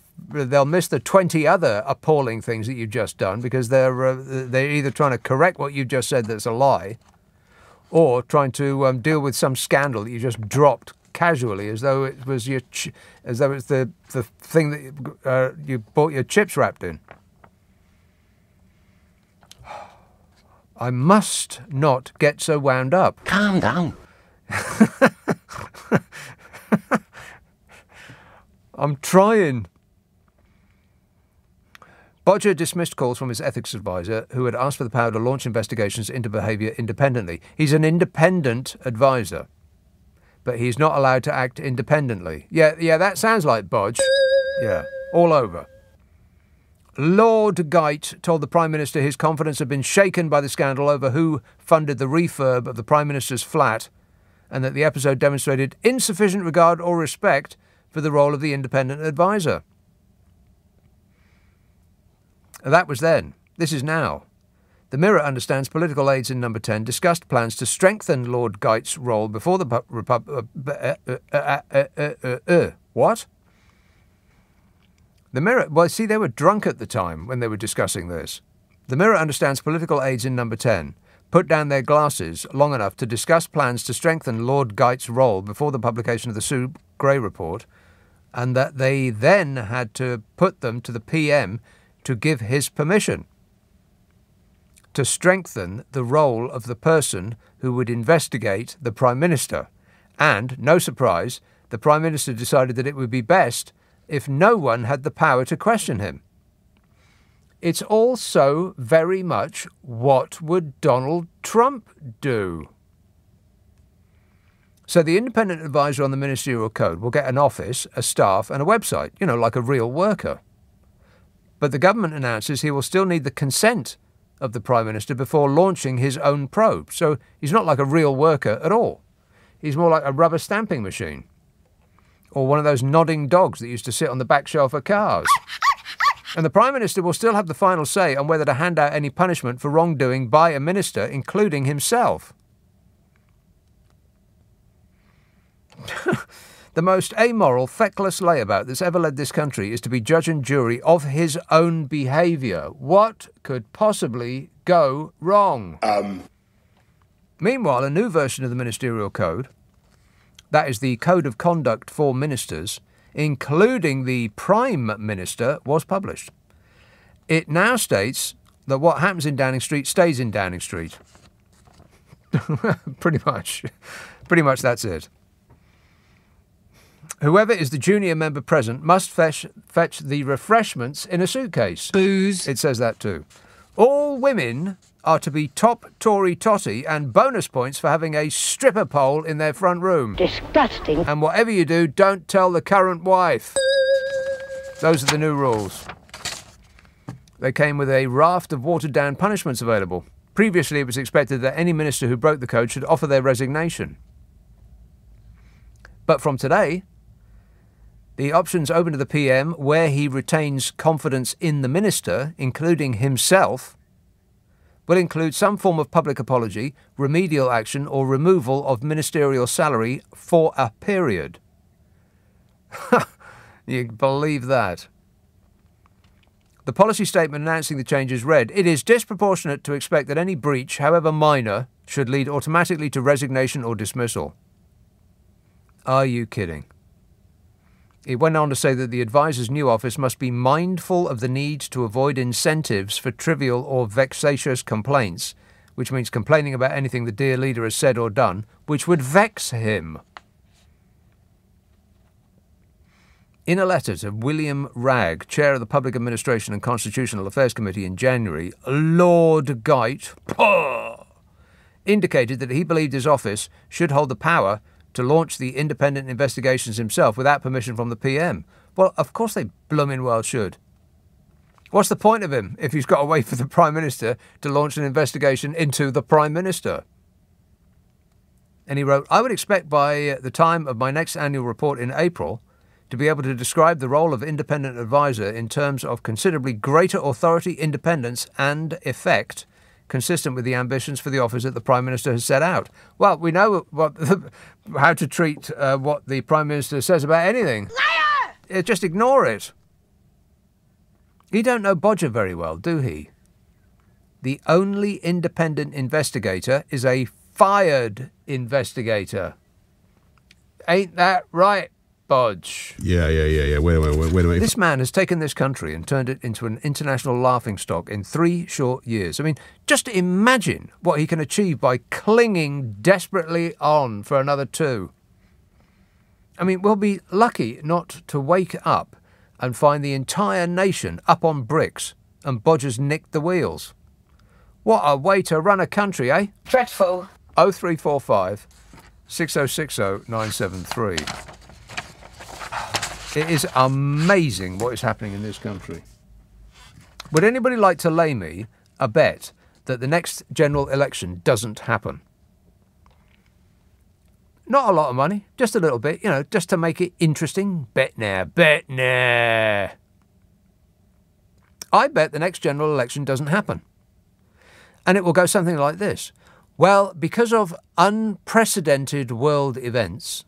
miss the 20 other appalling things that you've just done, because they're either trying to correct what you just said that's a lie, or trying to deal with some scandal that you just dropped casually, as though it was the thing that you bought your chips wrapped in. I must not get so wound up. Calm down. I'm trying. Bodger dismissed calls from his ethics advisor, who had asked for the power to launch investigations into behaviour independently. He's an independent advisor, but he's not allowed to act independently. Yeah, that sounds like Bodge. Yeah, all over. Lord Geit told the Prime Minister his confidence had been shaken by the scandal over who funded the refurb of the Prime Minister's flat, and that the episode demonstrated insufficient regard or respect for the role of the independent adviser. That was then. This is now. The Mirror understands political aides in Number 10 discussed plans to strengthen Lord Geit's role before the what? The Mirror... Well, see, they were drunk at the time when they were discussing this. The Mirror understands political aides in Number 10 put down their glasses long enough to discuss plans to strengthen Lord Geit's role before the publication of the Sue Gray report, and that they then had to put them to the PM to give his permission to strengthen the role of the person who would investigate the Prime Minister. And, no surprise, the Prime Minister decided that it would be best if no one had the power to question him. It's also very much what would Donald Trump do? So the independent advisor on the ministerial code will get an office, a staff and a website, like a real worker. But the government announces he will still need the consent of the Prime Minister before launching his own probe. So he's not like a real worker at all. He's more like a rubber stamping machine. Or one of those nodding dogs that used to sit on the back shelf of cars. And the Prime Minister will still have the final say on whether to hand out any punishment for wrongdoing by a minister, including himself. The most amoral, feckless layabout that's ever led this country is to be judge and jury of his own behaviour. What could possibly go wrong? Meanwhile, a new version of the Ministerial Code, that is the Code of Conduct for Ministers, including the Prime Minister, was published. It now states that what happens in Downing Street stays in Downing Street. Pretty much that's it. Whoever is the junior member present must fetch the refreshments in a suitcase. Booze. It says that too. All women are to be top Tory totty and bonus points for having a stripper pole in their front room. Disgusting. And whatever you do, don't tell the current wife. Those are the new rules. They came with a raft of watered-down punishments available. Previously, it was expected that any minister who broke the code should offer their resignation. But from today, the options open to the PM where he retains confidence in the minister, including himself, will include some form of public apology, remedial action or removal of ministerial salary for a period. You believe that? The policy statement announcing the changes read, "It is disproportionate to expect that any breach, however minor, should lead automatically to resignation or dismissal." Are you kidding? It went on to say that the advisor's new office must be mindful of the need to avoid incentives for trivial or vexatious complaints, which means complaining about anything the dear leader has said or done, which would vex him. In a letter to William Ragg, chair of the Public Administration and Constitutional Affairs Committee in January, Lord Geit indicated that he believed his office should hold the power to launch the independent investigations himself without permission from the PM. Well, of course they blooming well should. What's the point of him if he's got to wait for the Prime Minister to launch an investigation into the Prime Minister? And he wrote, "I would expect by the time of my next annual report in April to be able to describe the role of independent adviser in terms of considerably greater authority, independence and effect consistent with the ambitions for the office that the Prime Minister has set out." Well, we know how to treat what the Prime Minister says about anything. Liar! Just ignore it. You don't know Bodger very well, do he? The only independent investigator is a fired investigator. Ain't that right, Bodge? Yeah. Wait a minute. This man has taken this country and turned it into an international laughingstock in 3 short years. I mean, just imagine what he can achieve by clinging desperately on for another 2. I mean, we'll be lucky not to wake up and find the entire nation up on bricks and Bodger's nicked the wheels. What a way to run a country, eh? Dreadful. 0345 6060 973. It is amazing what is happening in this country. Would anybody like to lay me a bet that the next general election doesn't happen? Not a lot of money, just a little bit, just to make it interesting. Bet now, bet now. I bet the next general election doesn't happen. And it will go something like this. Well, because of unprecedented world events,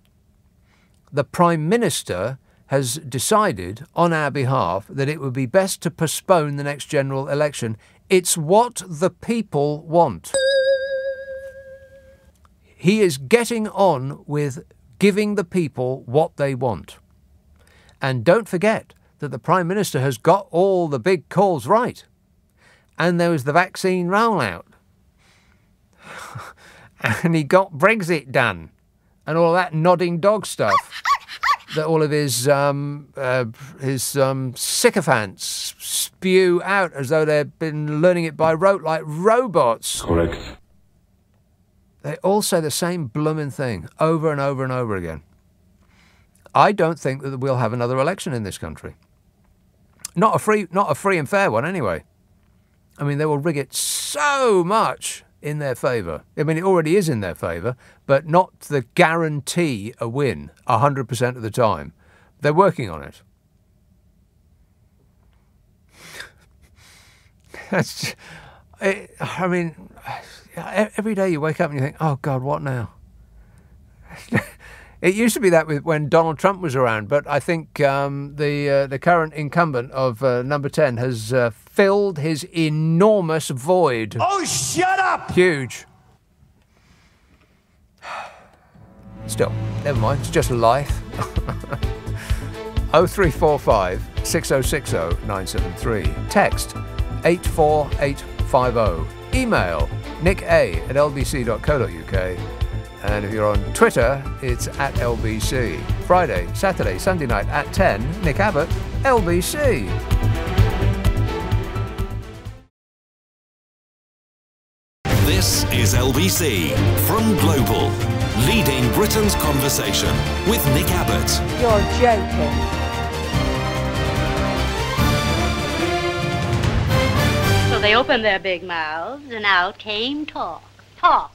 the Prime Minister has decided on our behalf that it would be best to postpone the next general election. It's what the people want. He is getting on with giving the people what they want. And don't forget that the Prime Minister has got all the big calls right. And there was the vaccine rollout. And he got Brexit done. And all that nodding dog stuff that all of his sycophants spew out as though they've been learning it by rote like robots. Correct. They all say the same blooming thing over and over and over again. I don't think that we'll have another election in this country. Not a free and fair one anyway. I mean, they will rig it so much in their favour. I mean, it already is in their favour, but not the guarantee a win 100% of the time. They're working on it. I mean, every day you wake up and you think, oh God, what now? It used to be that when Donald Trump was around, but I think the current incumbent of number 10 has filled his enormous void. Oh, shut up! Huge. Still, never mind, it's just life. 0345 6060 973. Text 84850. Email nica@lbc.co.uk. And if you're on Twitter, it's @LBC. Friday, Saturday, Sunday night at 10, Nick Abbott, LBC. This is LBC from Global, leading Britain's conversation with Nick Abbott. You're joking. So they opened their big mouths and out came talk. Talk.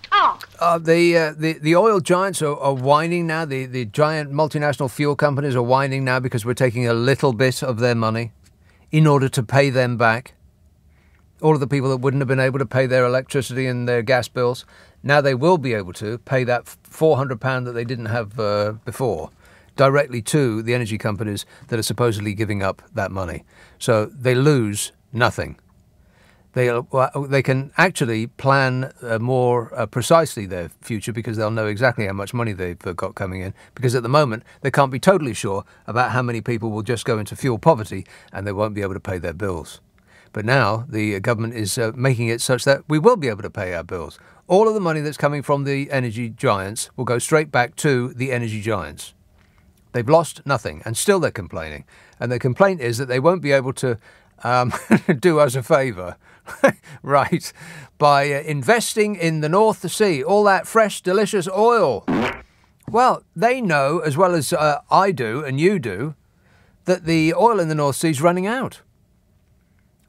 The oil giants are whining now. The giant multinational fuel companies are whining now because we're taking a little bit of their money in order to pay them back. All of the people that wouldn't have been able to pay their electricity and their gas bills, now they will be able to pay that £400 that they didn't have before directly to the energy companies that are supposedly giving up that money. So they lose nothing. They can actually plan more precisely their future because they'll know exactly how much money they've got coming in, because at the moment they can't be totally sure about how many people will just go into fuel poverty and they won't be able to pay their bills. But now the government is making it such that we will be able to pay our bills. All of the money that's coming from the energy giants will go straight back to the energy giants. They've lost nothing and still they're complaining. And their complaint is that they won't be able to do us a favour, right, by investing in the North Sea, all that fresh, delicious oil. Well, they know, as well as I do and you do, that the oil in the North Sea is running out.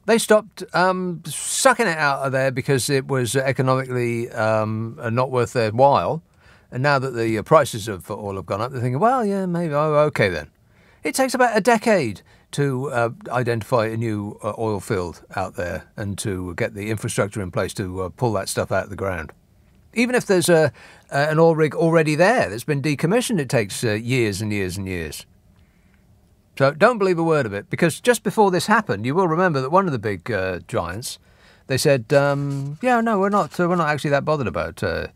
They stopped sucking it out of there because it was economically not worth their while. And now that the prices of oil have gone up, they're thinking, well, yeah, maybe, okay then. It takes about a decade to identify a new oil field out there and to get the infrastructure in place to pull that stuff out of the ground. Even if there's an oil rig already there that's been decommissioned, it takes years and years and years. So don't believe a word of it, because just before this happened, you will remember that one of the big giants, they said, yeah, no, we're not actually that bothered about a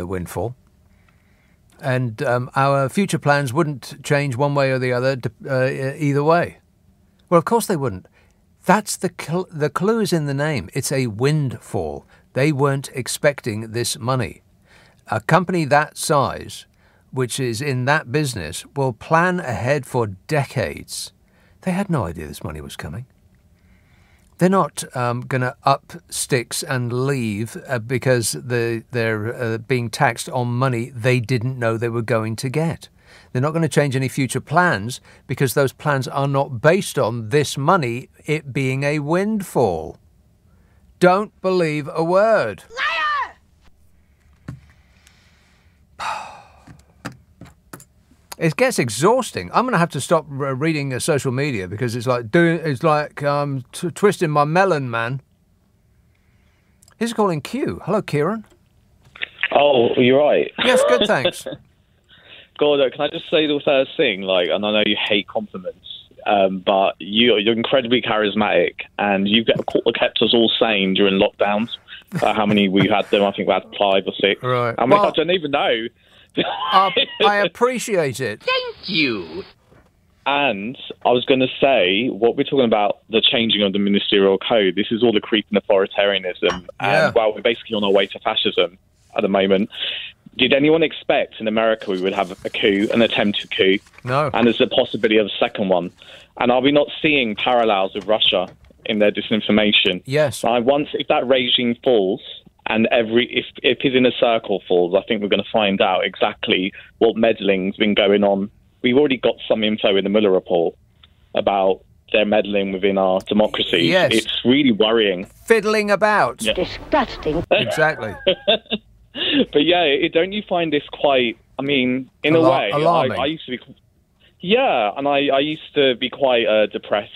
windfall. And our future plans wouldn't change one way or the other either way. Well, of course they wouldn't. That's the clue is in the name. It's a windfall. They weren't expecting this money. A company that size, which is in that business, will plan ahead for decades. They had no idea this money was coming. They're not going to up sticks and leave because they're being taxed on money they didn't know they were going to get. They're not going to change any future plans because those plans are not based on this money, it being a windfall. Don't believe a word. It gets exhausting. I'm going to have to stop reading social media because it's like twisting my melon, man. He's calling Q. Hello, Kieran. Oh, you're right. Yes, good, thanks. Gordo, can I just say the first thing? Like, and I know you hate compliments, but you're incredibly charismatic, and you've kept us all sane during lockdowns. How many we've had them? I think we had 5 or 6. Right. I mean, I don't even know. I appreciate it. Thank you. And I was going to say, what we're talking about, the changing of the ministerial code, this is all the creeping authoritarianism. And, well, we're basically on our way to fascism at the moment. Did anyone expect in America we would have a coup, an attempted coup? No. And there's a possibility of a second one. And are we not seeing parallels with Russia in their disinformation? Yes. If that regime falls, and if he's in a circle falls, I think we're going to find out exactly what meddling's been going on. We've already got some info in the Mueller report about their meddling within our democracy. Yes. It's really worrying. Fiddling about. Yeah. Disgusting. Exactly. But yeah, don't you find this quite, I mean, in a way, alarming. I used to be, and I used to be quite depressed.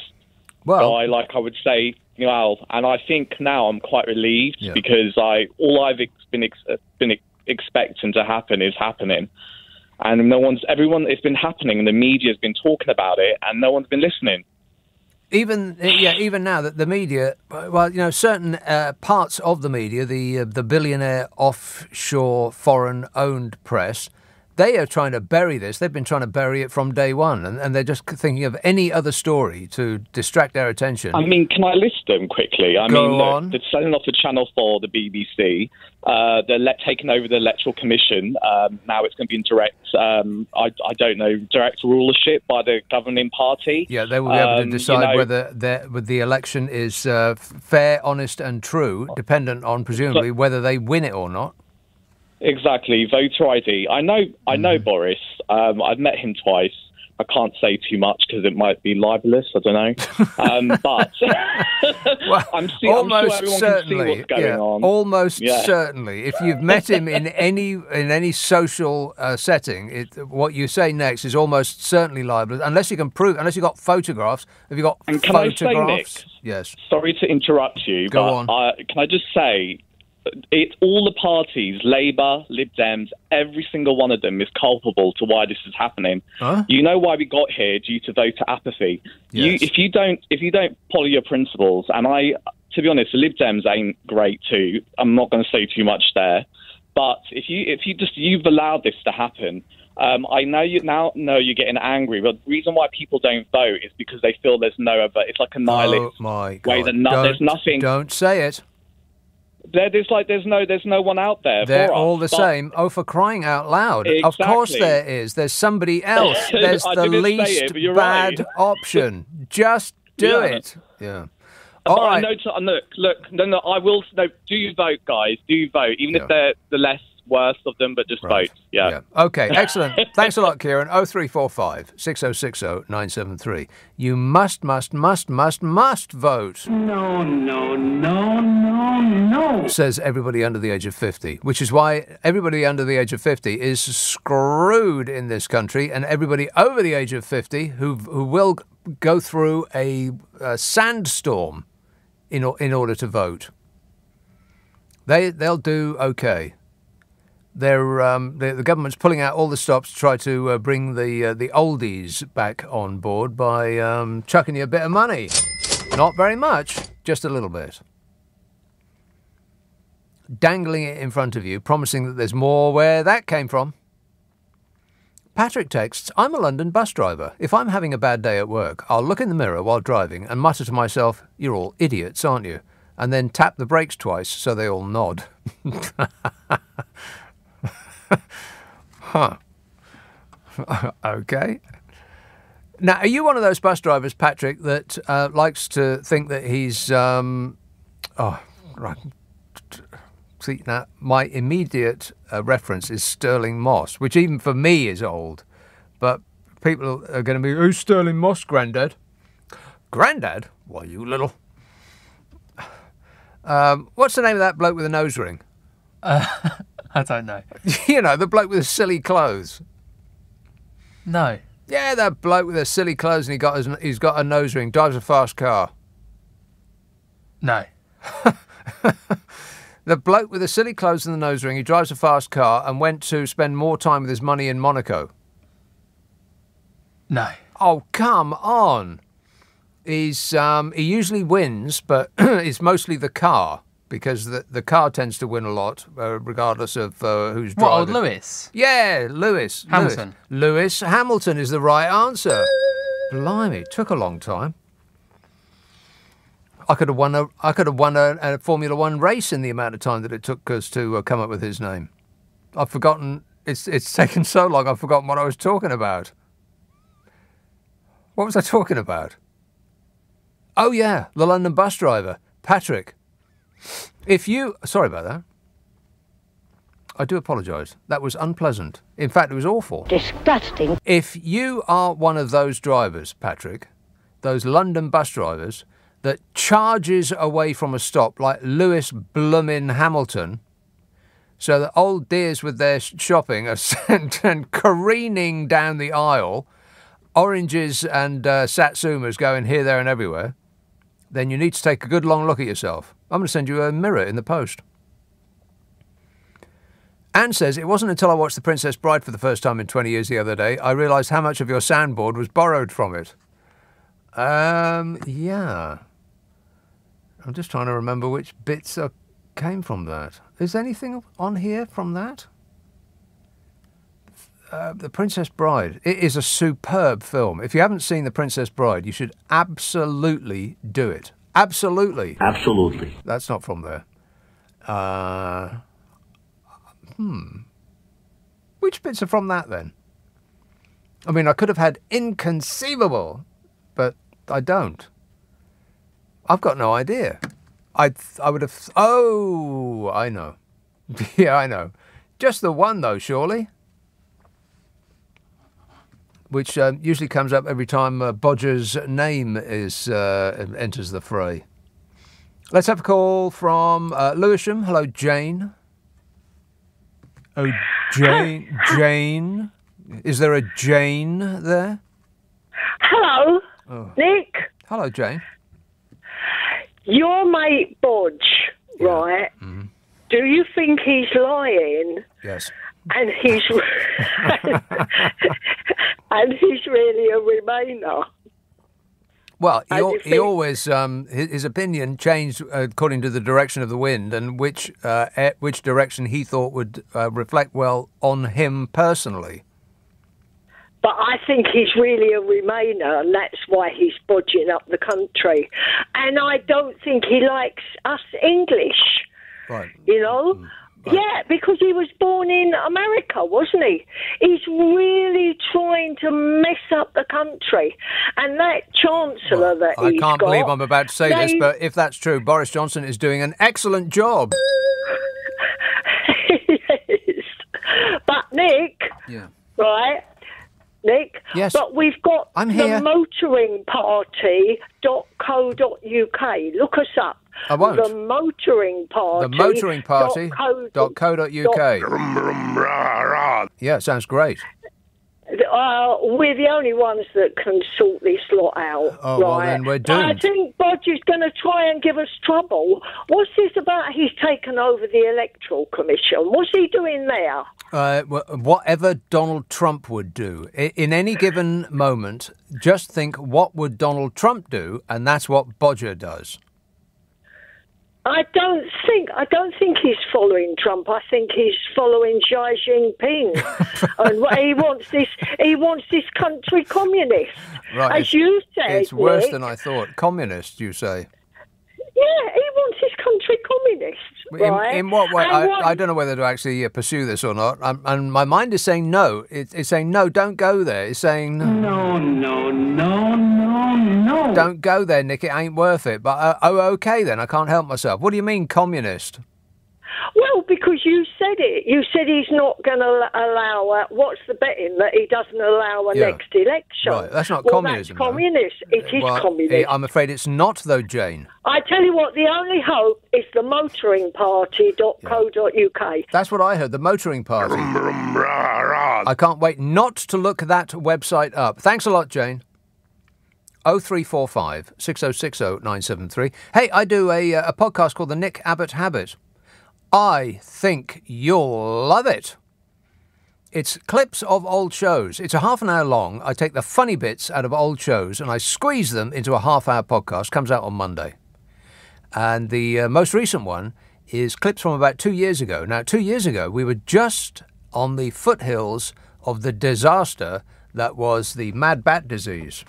Well, I would say, and I think now I'm quite relieved because all I've been expecting to happen is happening, and it's been happening, and the media's been talking about it, and no one's been listening. Even now that the media, certain parts of the media, the billionaire offshore foreign-owned press, they are trying to bury this. They've been trying to bury it from day one, and they're just thinking of any other story to distract our attention. I mean, can I list them quickly? Go on. They're selling off the Channel 4, the BBC. They're taking over the Electoral Commission. Now it's going to be in direct, I don't know, direct rulership by the governing party. Yeah, they will be able to decide whether the election is fair, honest and true, dependent on, presumably, whether they win it or not. Exactly, voter ID. I know Boris. I've met him twice. I can't say too much because it might be libelous. I don't know. But well, I'm sure everyone can see what's going on. Almost certainly. If you've met him in any social setting, what you say next is almost certainly libelous, unless you can prove. Unless you've got photographs. Have you got photographs? I say, Nick, yes. Sorry to interrupt you. Go on. Can I just say? All the parties, Labour, Lib Dems, every single one of them is culpable to why this is happening. Huh? You know why we got here? Due to voter apathy. Yes. If you don't follow your principles, and to be honest, the Lib Dems ain't great too. I'm not going to say too much there, but if you've allowed this to happen. I know you're getting angry, but the reason why people don't vote is because they feel there's no other. It's like a nihilist way that there's nothing. Don't say it. There's no one out there. They're all the same. Oh, for crying out loud! Exactly. Of course there is. There's somebody else. There's the least bad option. Just do it. Yeah. All right. No. I will. No. Do you vote, guys? Do you vote? Even if they're the less worst of them, but just vote. Yeah. Okay. Excellent. Thanks a lot, Kieran. 0345 6060 973. You must vote. No. Says everybody under the age of 50, which is why everybody under the age of 50 is screwed in this country, and everybody over the age of 50 who will go through a sandstorm in order to vote. They'll do okay. The government's pulling out all the stops to try to bring the oldies back on board by chucking you a bit of money. Not very much, just a little bit. Dangling it in front of you, promising that there's more where that came from. Patrick texts, I'm a London bus driver. If I'm having a bad day at work, I'll look in the mirror while driving and mutter to myself, you're all idiots, aren't you? And then tap the brakes twice so they all nod. Huh. Okay. Now, are you one of those bus drivers, Patrick, that likes to think that he's... right. See, now, my immediate reference is Sterling Moss, which even for me is old. But people are going to be, who's Sterling Moss, Grandad? Grandad? Why, you little... what's the name of that bloke with a nose ring? I don't know. You know, the bloke with the silly clothes. No. Yeah, that bloke with the silly clothes and he's got a nose ring, drives a fast car. No. The bloke with the silly clothes and the nose ring, he drives a fast car and went to spend more time with his money in Monaco. No. Oh, come on. He usually wins, but it's mostly the car, because the car tends to win a lot, regardless of who's driving. What, old Lewis? Yeah, Lewis. Hamilton. Lewis Hamilton is the right answer. Blimey, took a long time. I could have won a Formula One race in the amount of time that it took us to come up with his name. I've forgotten. It's taken so long. I've forgotten what I was talking about. What was I talking about? Oh yeah, the London bus driver, Patrick. Sorry about that. I do apologise. That was unpleasant. In fact, it was awful. Disgusting. If you are one of those drivers, Patrick, those London bus drivers that charges away from a stop like Lewis Bloomin' Hamilton, so that old dears with their shopping are sent and careening down the aisle, oranges and satsumas going here, there and everywhere, then you need to take a good long look at yourself. I'm going to send you a mirror in the post. Anne says, it wasn't until I watched The Princess Bride for the first time in 20 years the other day, I realised how much of your soundboard was borrowed from it. Yeah. I'm just trying to remember which bits came from that. Is anything on here from that? The Princess Bride. It is a superb film. If you haven't seen The Princess Bride, you should absolutely do it. Absolutely. Absolutely. That's not from there. Which bits are from that then? I mean, I could have had inconceivable, but I don't. I've got no idea. I would have... Oh, I know. Yeah, I know. Just the one, though, surely. Which usually comes up every time Bodger's name enters the fray. Let's have a call from Lewisham. Hello, Jane. Oh, Jane. Jane. Is there a Jane there? Hello, Nick. Hello, Jane. Your mate Bodge, right? Mm-hmm. Do you think he's lying? Yes. And he's and he's really a Remainer. Well, he always his opinion changed according to the direction of the wind and which direction he thought would reflect well on him personally. But I think he's really a Remainer, and that's why he's bodging up the country. And I don't think he likes us English. Right. You know? Right. Yeah, because he was born in America, wasn't he? He's really trying to mess up the country. And that Chancellor that he's got... I can't believe I'm about to say this, but if that's true, Boris Johnson is doing an excellent job. Yes. But Nick... Yeah. Right... Nick, yes. But we've got I'm here. the motoringparty.co.uk. Look us up. I won't. The motoringparty. The motoringparty.co.uk. Yeah, sounds great. We're the only ones that can sort this lot out. Oh, right? well, then we're doomed. I think Bodge is going to try and give us trouble. What's this about he's taken over the Electoral Commission? What's he doing there? Whatever Donald Trump would do. In any given moment, just think, what would Donald Trump do? And that's what Bodger does. I don't think he's following Trump. I think he's following Xi Jinping, and he wants this country communist. Right, as you said, it's worse Nick. than I thought. Communist, you say? Yeah, he wants his country communist. Right? In what way? I don't know whether to actually pursue this or not. And my mind is saying no. It's saying no. Don't go there. It's saying no. Don't go there, Nick. It ain't worth it. But okay then. I can't help myself. What do you mean, communist? Well, because you said it. You said he's not going to allow. What's the betting that he doesn't allow a next election? Right, that's not well, communism. That's communist. It is communist. I'm afraid it's not, though, Jane. I tell you what, the only hope is the motoringparty.co.uk. That's what I heard, the motoring party. I can't wait not to look that website up. Thanks a lot, Jane. 0345 6060 973. Hey, I do a podcast called The Nick Abbot Habit. I think you'll love it. It's clips of old shows. It's a half an hour long. I take the funny bits out of old shows and I squeeze them into a half-hour podcast. Comes out on Monday. And the most recent one is clips from about 2 years ago. Now, 2 years ago, we were just on the foothills of the disaster that was the mad bat disease.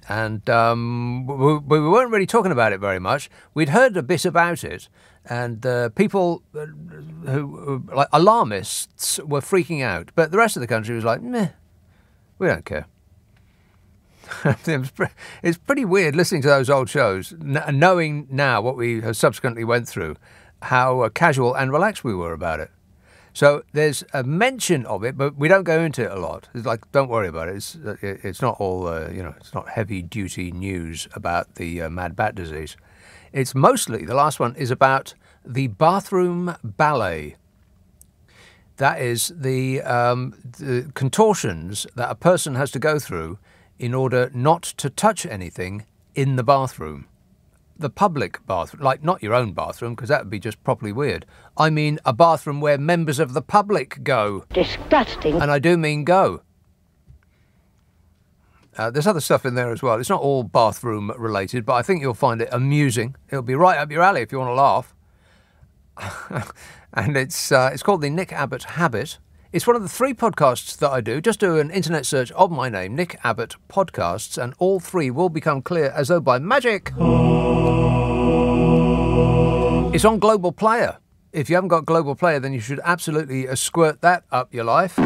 And we weren't really talking about it very much. We'd heard a bit about it, and people who, like alarmists, were freaking out. But the rest of the country was like, meh, we don't care. It's pretty weird listening to those old shows, knowing now what we have subsequently went through, how casual and relaxed we were about it. So there's a mention of it, but we don't go into it a lot. It's like, don't worry about it. It's not all, it's not heavy-duty news about the mad bat disease. It's mostly, the last one is about the bathroom ballet. That is the contortions that a person has to go through in order not to touch anything in the bathroom. The public bathroom, like not your own bathroom, because that would be just properly weird. I mean a bathroom where members of the public go. Disgusting. And I do mean go. There's other stuff in there as well. It's not all bathroom related, but I think you'll find it amusing. It'll be right up your alley if you want to laugh. And it's called the Nick Abbot Habit. It's one of the 3 podcasts that I do. Just do an internet search of my name, Nick Abbot Podcasts, and all 3 will become clear as though by magic. It's on Global Player. If you haven't got Global Player, then you should absolutely squirt that up your life.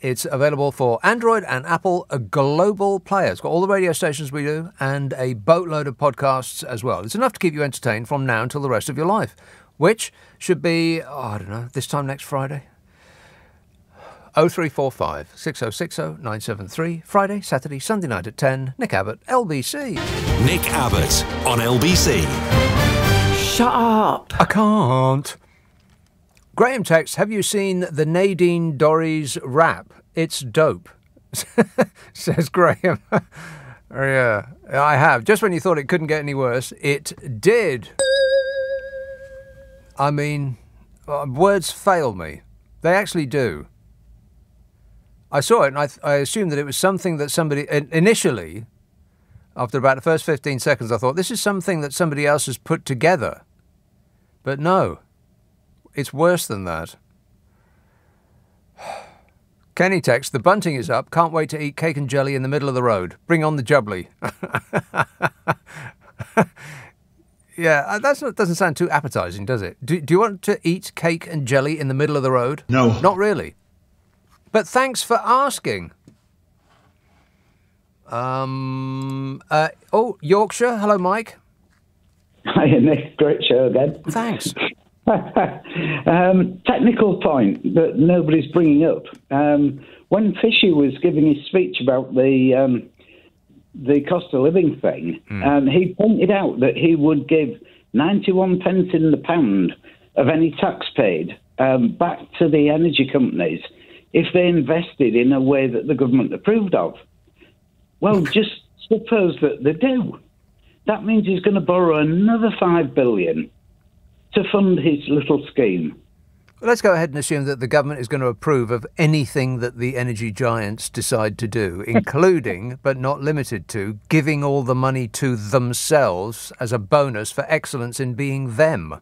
It's available for Android and Apple, a Global Player. It's got all the radio stations we do and a boatload of podcasts as well. It's enough to keep you entertained from now until the rest of your life, which should be, I don't know, this time next Friday. 0345 6060 973. Friday, Saturday, Sunday night at 10. Nick Abbott, LBC. Nick Abbott on LBC. Shut up. I can't. Graham texts, have you seen the Nadine Dorries rap? It's dope, says Graham. Yeah, I have. Just when you thought it couldn't get any worse, it did. I mean, words fail me. They actually do. I saw it and I assumed that it was something that somebody, initially, after about the first 15 seconds, I thought, this is something that somebody else has put together. But no, it's worse than that. Kenny texts, the bunting is up, can't wait to eat cake and jelly in the middle of the road. Bring on the jubbly. Yeah, that doesn't sound too appetising, does it? Do you want to eat cake and jelly in the middle of the road? No. Not really. But thanks for asking. Yorkshire. Hello, Mike. Hi, Nick. Great show again. Thanks. Technical point that nobody's bringing up. When Fishy was giving his speech about the cost of living thing, he pointed out that he would give 91 pence in the pound of any tax paid back to the energy companies if they invested in a way that the government approved of. Well, just suppose that they do. That means he's going to borrow another $5 billion to fund his little scheme. Well, let's go ahead and assume that the government is going to approve of anything that the energy giants decide to do, including, but not limited to, giving all the money to themselves as a bonus for excellence in being them.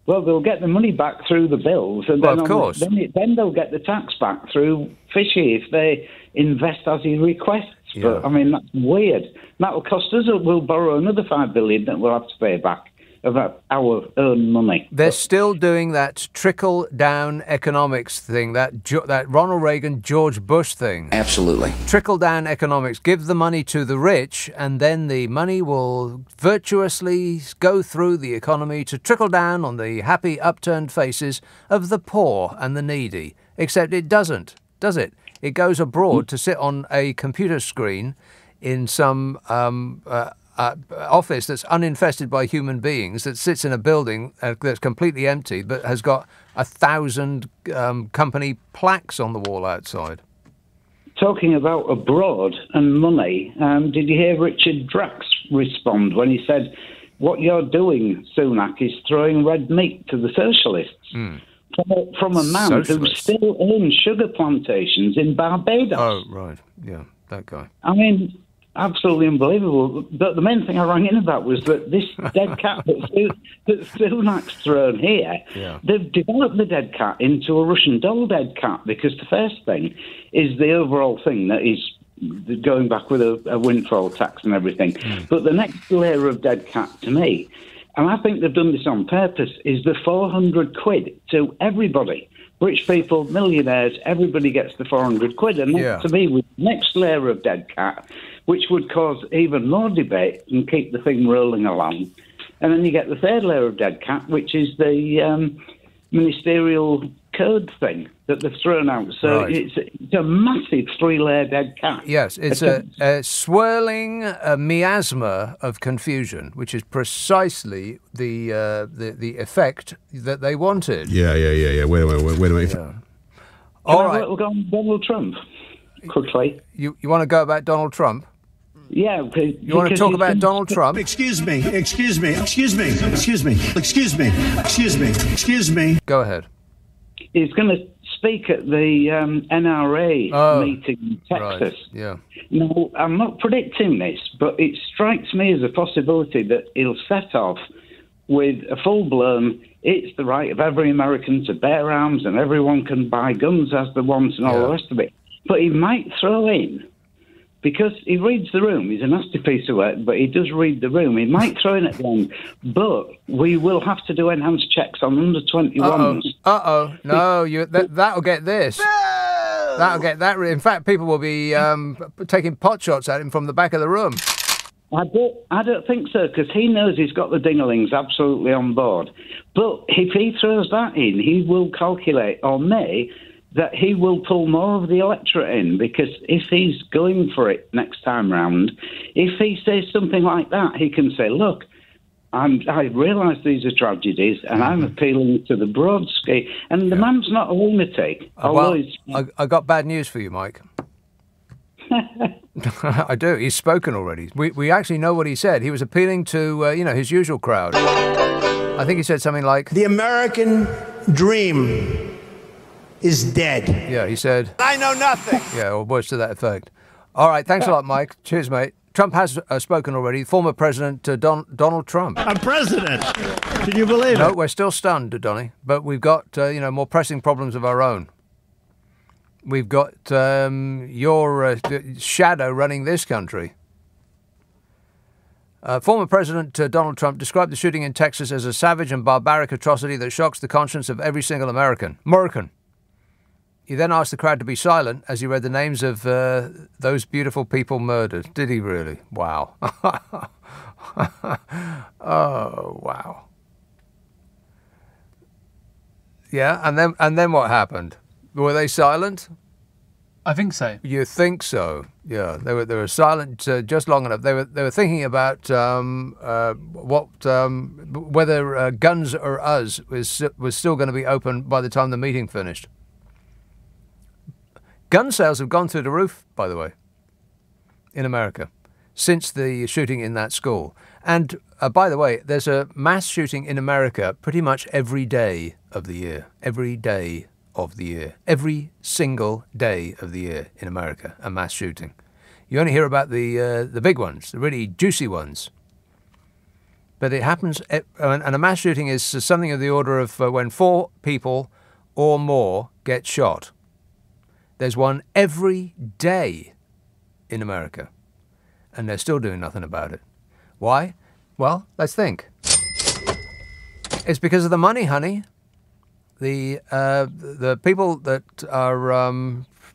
Well, they'll get the money back through the bills, and well, of course. Then they'll get the tax back through Fishy if they invest as he requests. Yeah. But, I mean, that's weird. That will cost us, we'll borrow another $5 billion that we'll have to pay back of our own money. They're still doing that trickle-down economics thing, that Ronald Reagan, George Bush thing. Absolutely. Trickle-down economics. Give the money to the rich, and then the money will virtuously go through the economy to trickle down on the happy, upturned faces of the poor and the needy. Except it doesn't, does it? It goes abroad to sit on a computer screen in some office that's uninfested by human beings, that sits in a building that's completely empty, but has got 1,000 company plaques on the wall outside. Talking about abroad and money, did you hear Richard Drax respond when he said, "What you're doing, Sunak, is throwing red meat to the socialists"? From a man who still owns sugar plantations in Barbados. Oh, right. Yeah, that guy. I mean, absolutely unbelievable. But the main thing I rang in about was that this dead cat that Sunak's thrown here, they've developed the dead cat into a Russian doll dead cat, because the first thing is the overall thing that is going back with a windfall tax and everything. But the next layer of dead cat to me, and I think they've done this on purpose, is the 400 quid to everybody. Rich people, millionaires, everybody gets the 400 quid. And that, to me, was the next layer of dead cat, which would cause even more debate and keep the thing rolling along. And then you get the third layer of dead cat, which is the ministerial code thing that they've thrown out. So it's a massive three-layer dead cat. Yes, it's a swirling miasma of confusion, which is precisely the effect that they wanted. Yeah. Wait a minute. Yeah. All right. We'll go on Donald Trump quickly. You want to go about Donald Trump? Yeah. You want to talk about Donald Trump? Excuse me. Go ahead. He's going to speak at the NRA meeting in Texas. Right. Yeah. Now, I'm not predicting this, but it strikes me as a possibility that he'll set off with a full-blown, it's the right of every American to bear arms and everyone can buy guns as they want and all the rest of it. But he might throw in, because he reads the room, he's a nasty piece of work, but he does read the room. He might throw in at the end, but we will have to do enhanced checks on under 21s. No, that'll get this. That'll get that. In fact, people will be taking pot shots at him from the back of the room. I don't think so, because he knows he's got the dinglings absolutely on board. But if he throws that in, he will calculate, or may, that he will pull more of the electorate in, because if he's going for it next time round, if he says something like that, he can say, look, I realise these are tragedies and I'm appealing to the broad scale. And the man's not a lunatic. I got bad news for you, Mike. I do. He's spoken already. We actually know what he said. He was appealing to, his usual crowd. I think he said something like, "The American dream is dead." Yeah, he said, "I know nothing." Yeah, or words to that effect. All right, thanks a lot, Mike. Cheers, mate. Trump has spoken already. Former President Donald Trump. I'm president. Can you believe it? No, we're still stunned, Donny. But we've got, more pressing problems of our own. We've got your shadow running this country. Former President Donald Trump described the shooting in Texas as a savage and barbaric atrocity that shocks the conscience of every single American. He then asked the crowd to be silent as he read the names of those beautiful people murdered. Did he really? Wow. Oh, wow. Yeah, and then what happened? Were they silent? I think so. You think so? Yeah, they were silent just long enough. They were thinking about whether Guns or Us was still going to be open by the time the meeting finished. Gun sales have gone through the roof, by the way, in America, since the shooting in that school. And by the way, there's a mass shooting in America pretty much every day of the year. Every day of the year. Every single day of the year in America, a mass shooting. You only hear about the big ones, the really juicy ones. But it happens, and a mass shooting is something of the order of when 4 people or more get shot. There's one every day in America, and they're still doing nothing about it. Why? Well, let's think. It's because of the money, honey. The people that are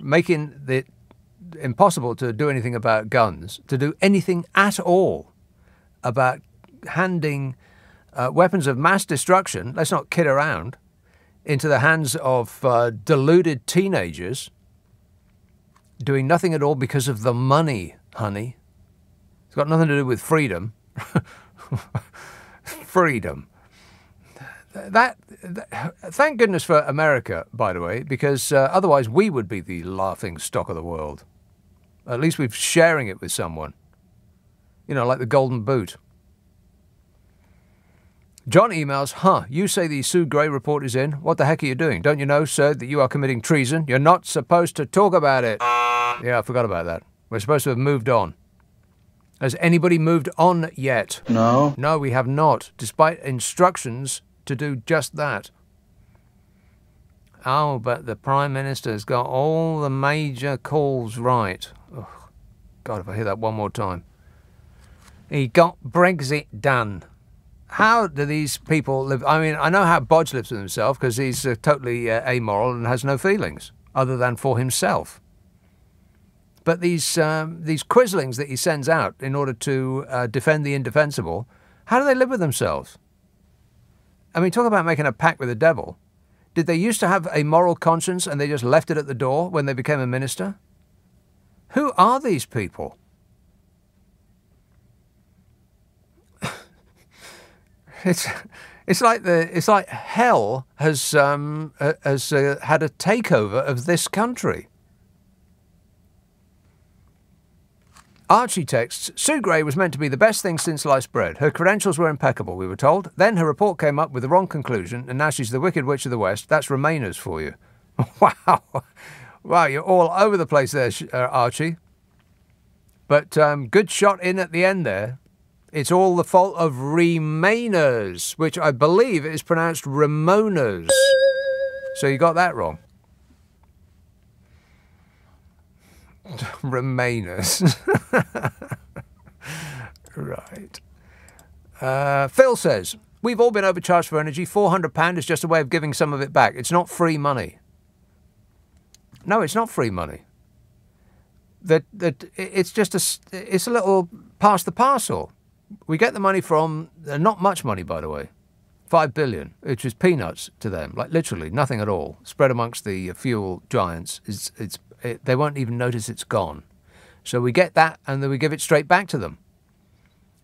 making it impossible to do anything about guns, to do anything at all about handing weapons of mass destruction, let's not kid around, into the hands of deluded teenagers, doing nothing at all because of the money, honey. It's got nothing to do with freedom. Freedom. Thank goodness for America, by the way, because otherwise we would be the laughing stock of the world. At least we're sharing it with someone. You know, like the golden boot. John emails, you say the Sue Gray report is in. What the heck are you doing? Don't you know, sir, that you are committing treason? You're not supposed to talk about it. Yeah, I forgot about that. We're supposed to have moved on. Has anybody moved on yet? No. No, we have not, despite instructions to do just that. Oh, but the Prime Minister's got all the major calls right. Oh, God, if I hear that one more time. He got Brexit done. How do these people live? I mean, I know how Bodge lives with himself because he's totally amoral and has no feelings other than for himself. But these quislings that he sends out in order to defend the indefensible, how do they live with themselves? I mean, talk about making a pact with the devil. Did they used to have a moral conscience and they just left it at the door when they became a minister? Who are these people? It's like hell has had a takeover of this country. Archie texts, Sue Gray was meant to be the best thing since sliced bread. Her credentials were impeccable, we were told. Then her report came up with the wrong conclusion, and now she's the Wicked Witch of the West. That's Remainers for you. Wow. Wow, you're all over the place there, Archie. But good shot in at the end there. It's all the fault of Remainers, which I believe is pronounced Ramonas. So you got that wrong. Remainers. Right. Phil says, we've all been overcharged for energy. £400 is just a way of giving some of it back. It's not free money. No, it's not free money. It's just it's a little pass the parcel. We get the money from, not much money, by the way, 5 billion, which is peanuts to them, like literally nothing at all, spread amongst the fuel giants. They won't even notice it's gone. So we get that and then we give it straight back to them.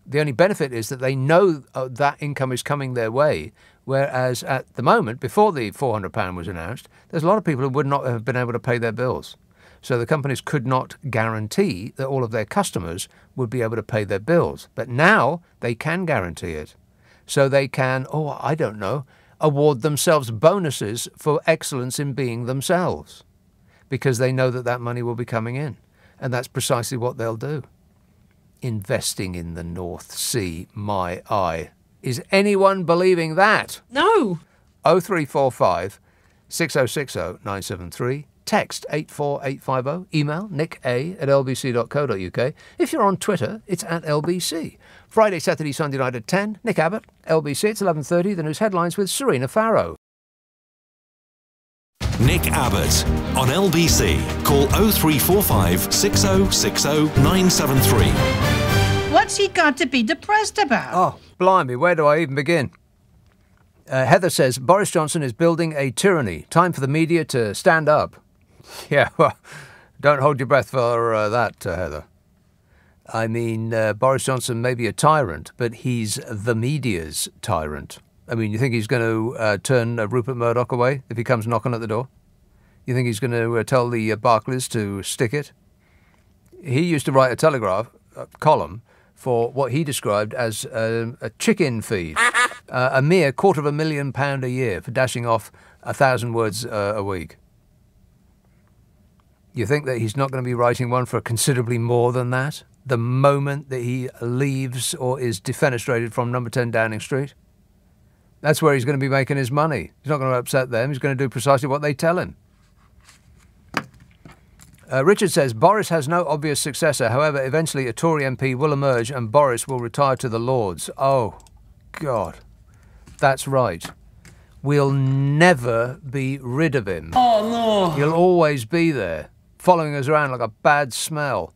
The only benefit is that they know that income is coming their way, whereas at the moment, before the £400 was announced, there's a lot of people who would not have been able to pay their bills. So the companies could not guarantee that all of their customers would be able to pay their bills. But now they can guarantee it. So they can, I don't know, award themselves bonuses for excellence in being themselves, because they know that that money will be coming in. And that's precisely what they'll do. Investing in the North Sea, my eye. Is anyone believing that? No. 0345 6060 973. Text 84850. Email nick@lbc.co.uk. If you're on Twitter, it's @LBC. Friday, Saturday, Sunday night at 10. Nick Abbott, LBC. It's 11:30. The news headlines with Serena Farrow. Nick Abbott on LBC. Call 0345 6060 973. What's he got to be depressed about? Oh, blimey, where do I even begin? Heather says, Boris Johnson is building a tyranny. Time for the media to stand up. Yeah, well, don't hold your breath for that, Heather. I mean, Boris Johnson may be a tyrant, but he's the media's tyrant. I mean, you think he's going to turn Rupert Murdoch away if he comes knocking at the door? You think he's going to tell the Barclays to stick it? He used to write a Telegraph column for what he described as a chicken feed, a mere £250,000 a year for dashing off 1,000 words a week. You think that he's not going to be writing one for considerably more than that the moment that he leaves or is defenestrated from number 10 Downing Street? That's where he's going to be making his money. He's not going to upset them. He's going to do precisely what they tell him. Richard says, Boris has no obvious successor. However, eventually a Tory MP will emerge and Boris will retire to the Lords. Oh, God. That's right. We'll never be rid of him. Oh, no. He'll always be there, following us around like a bad smell.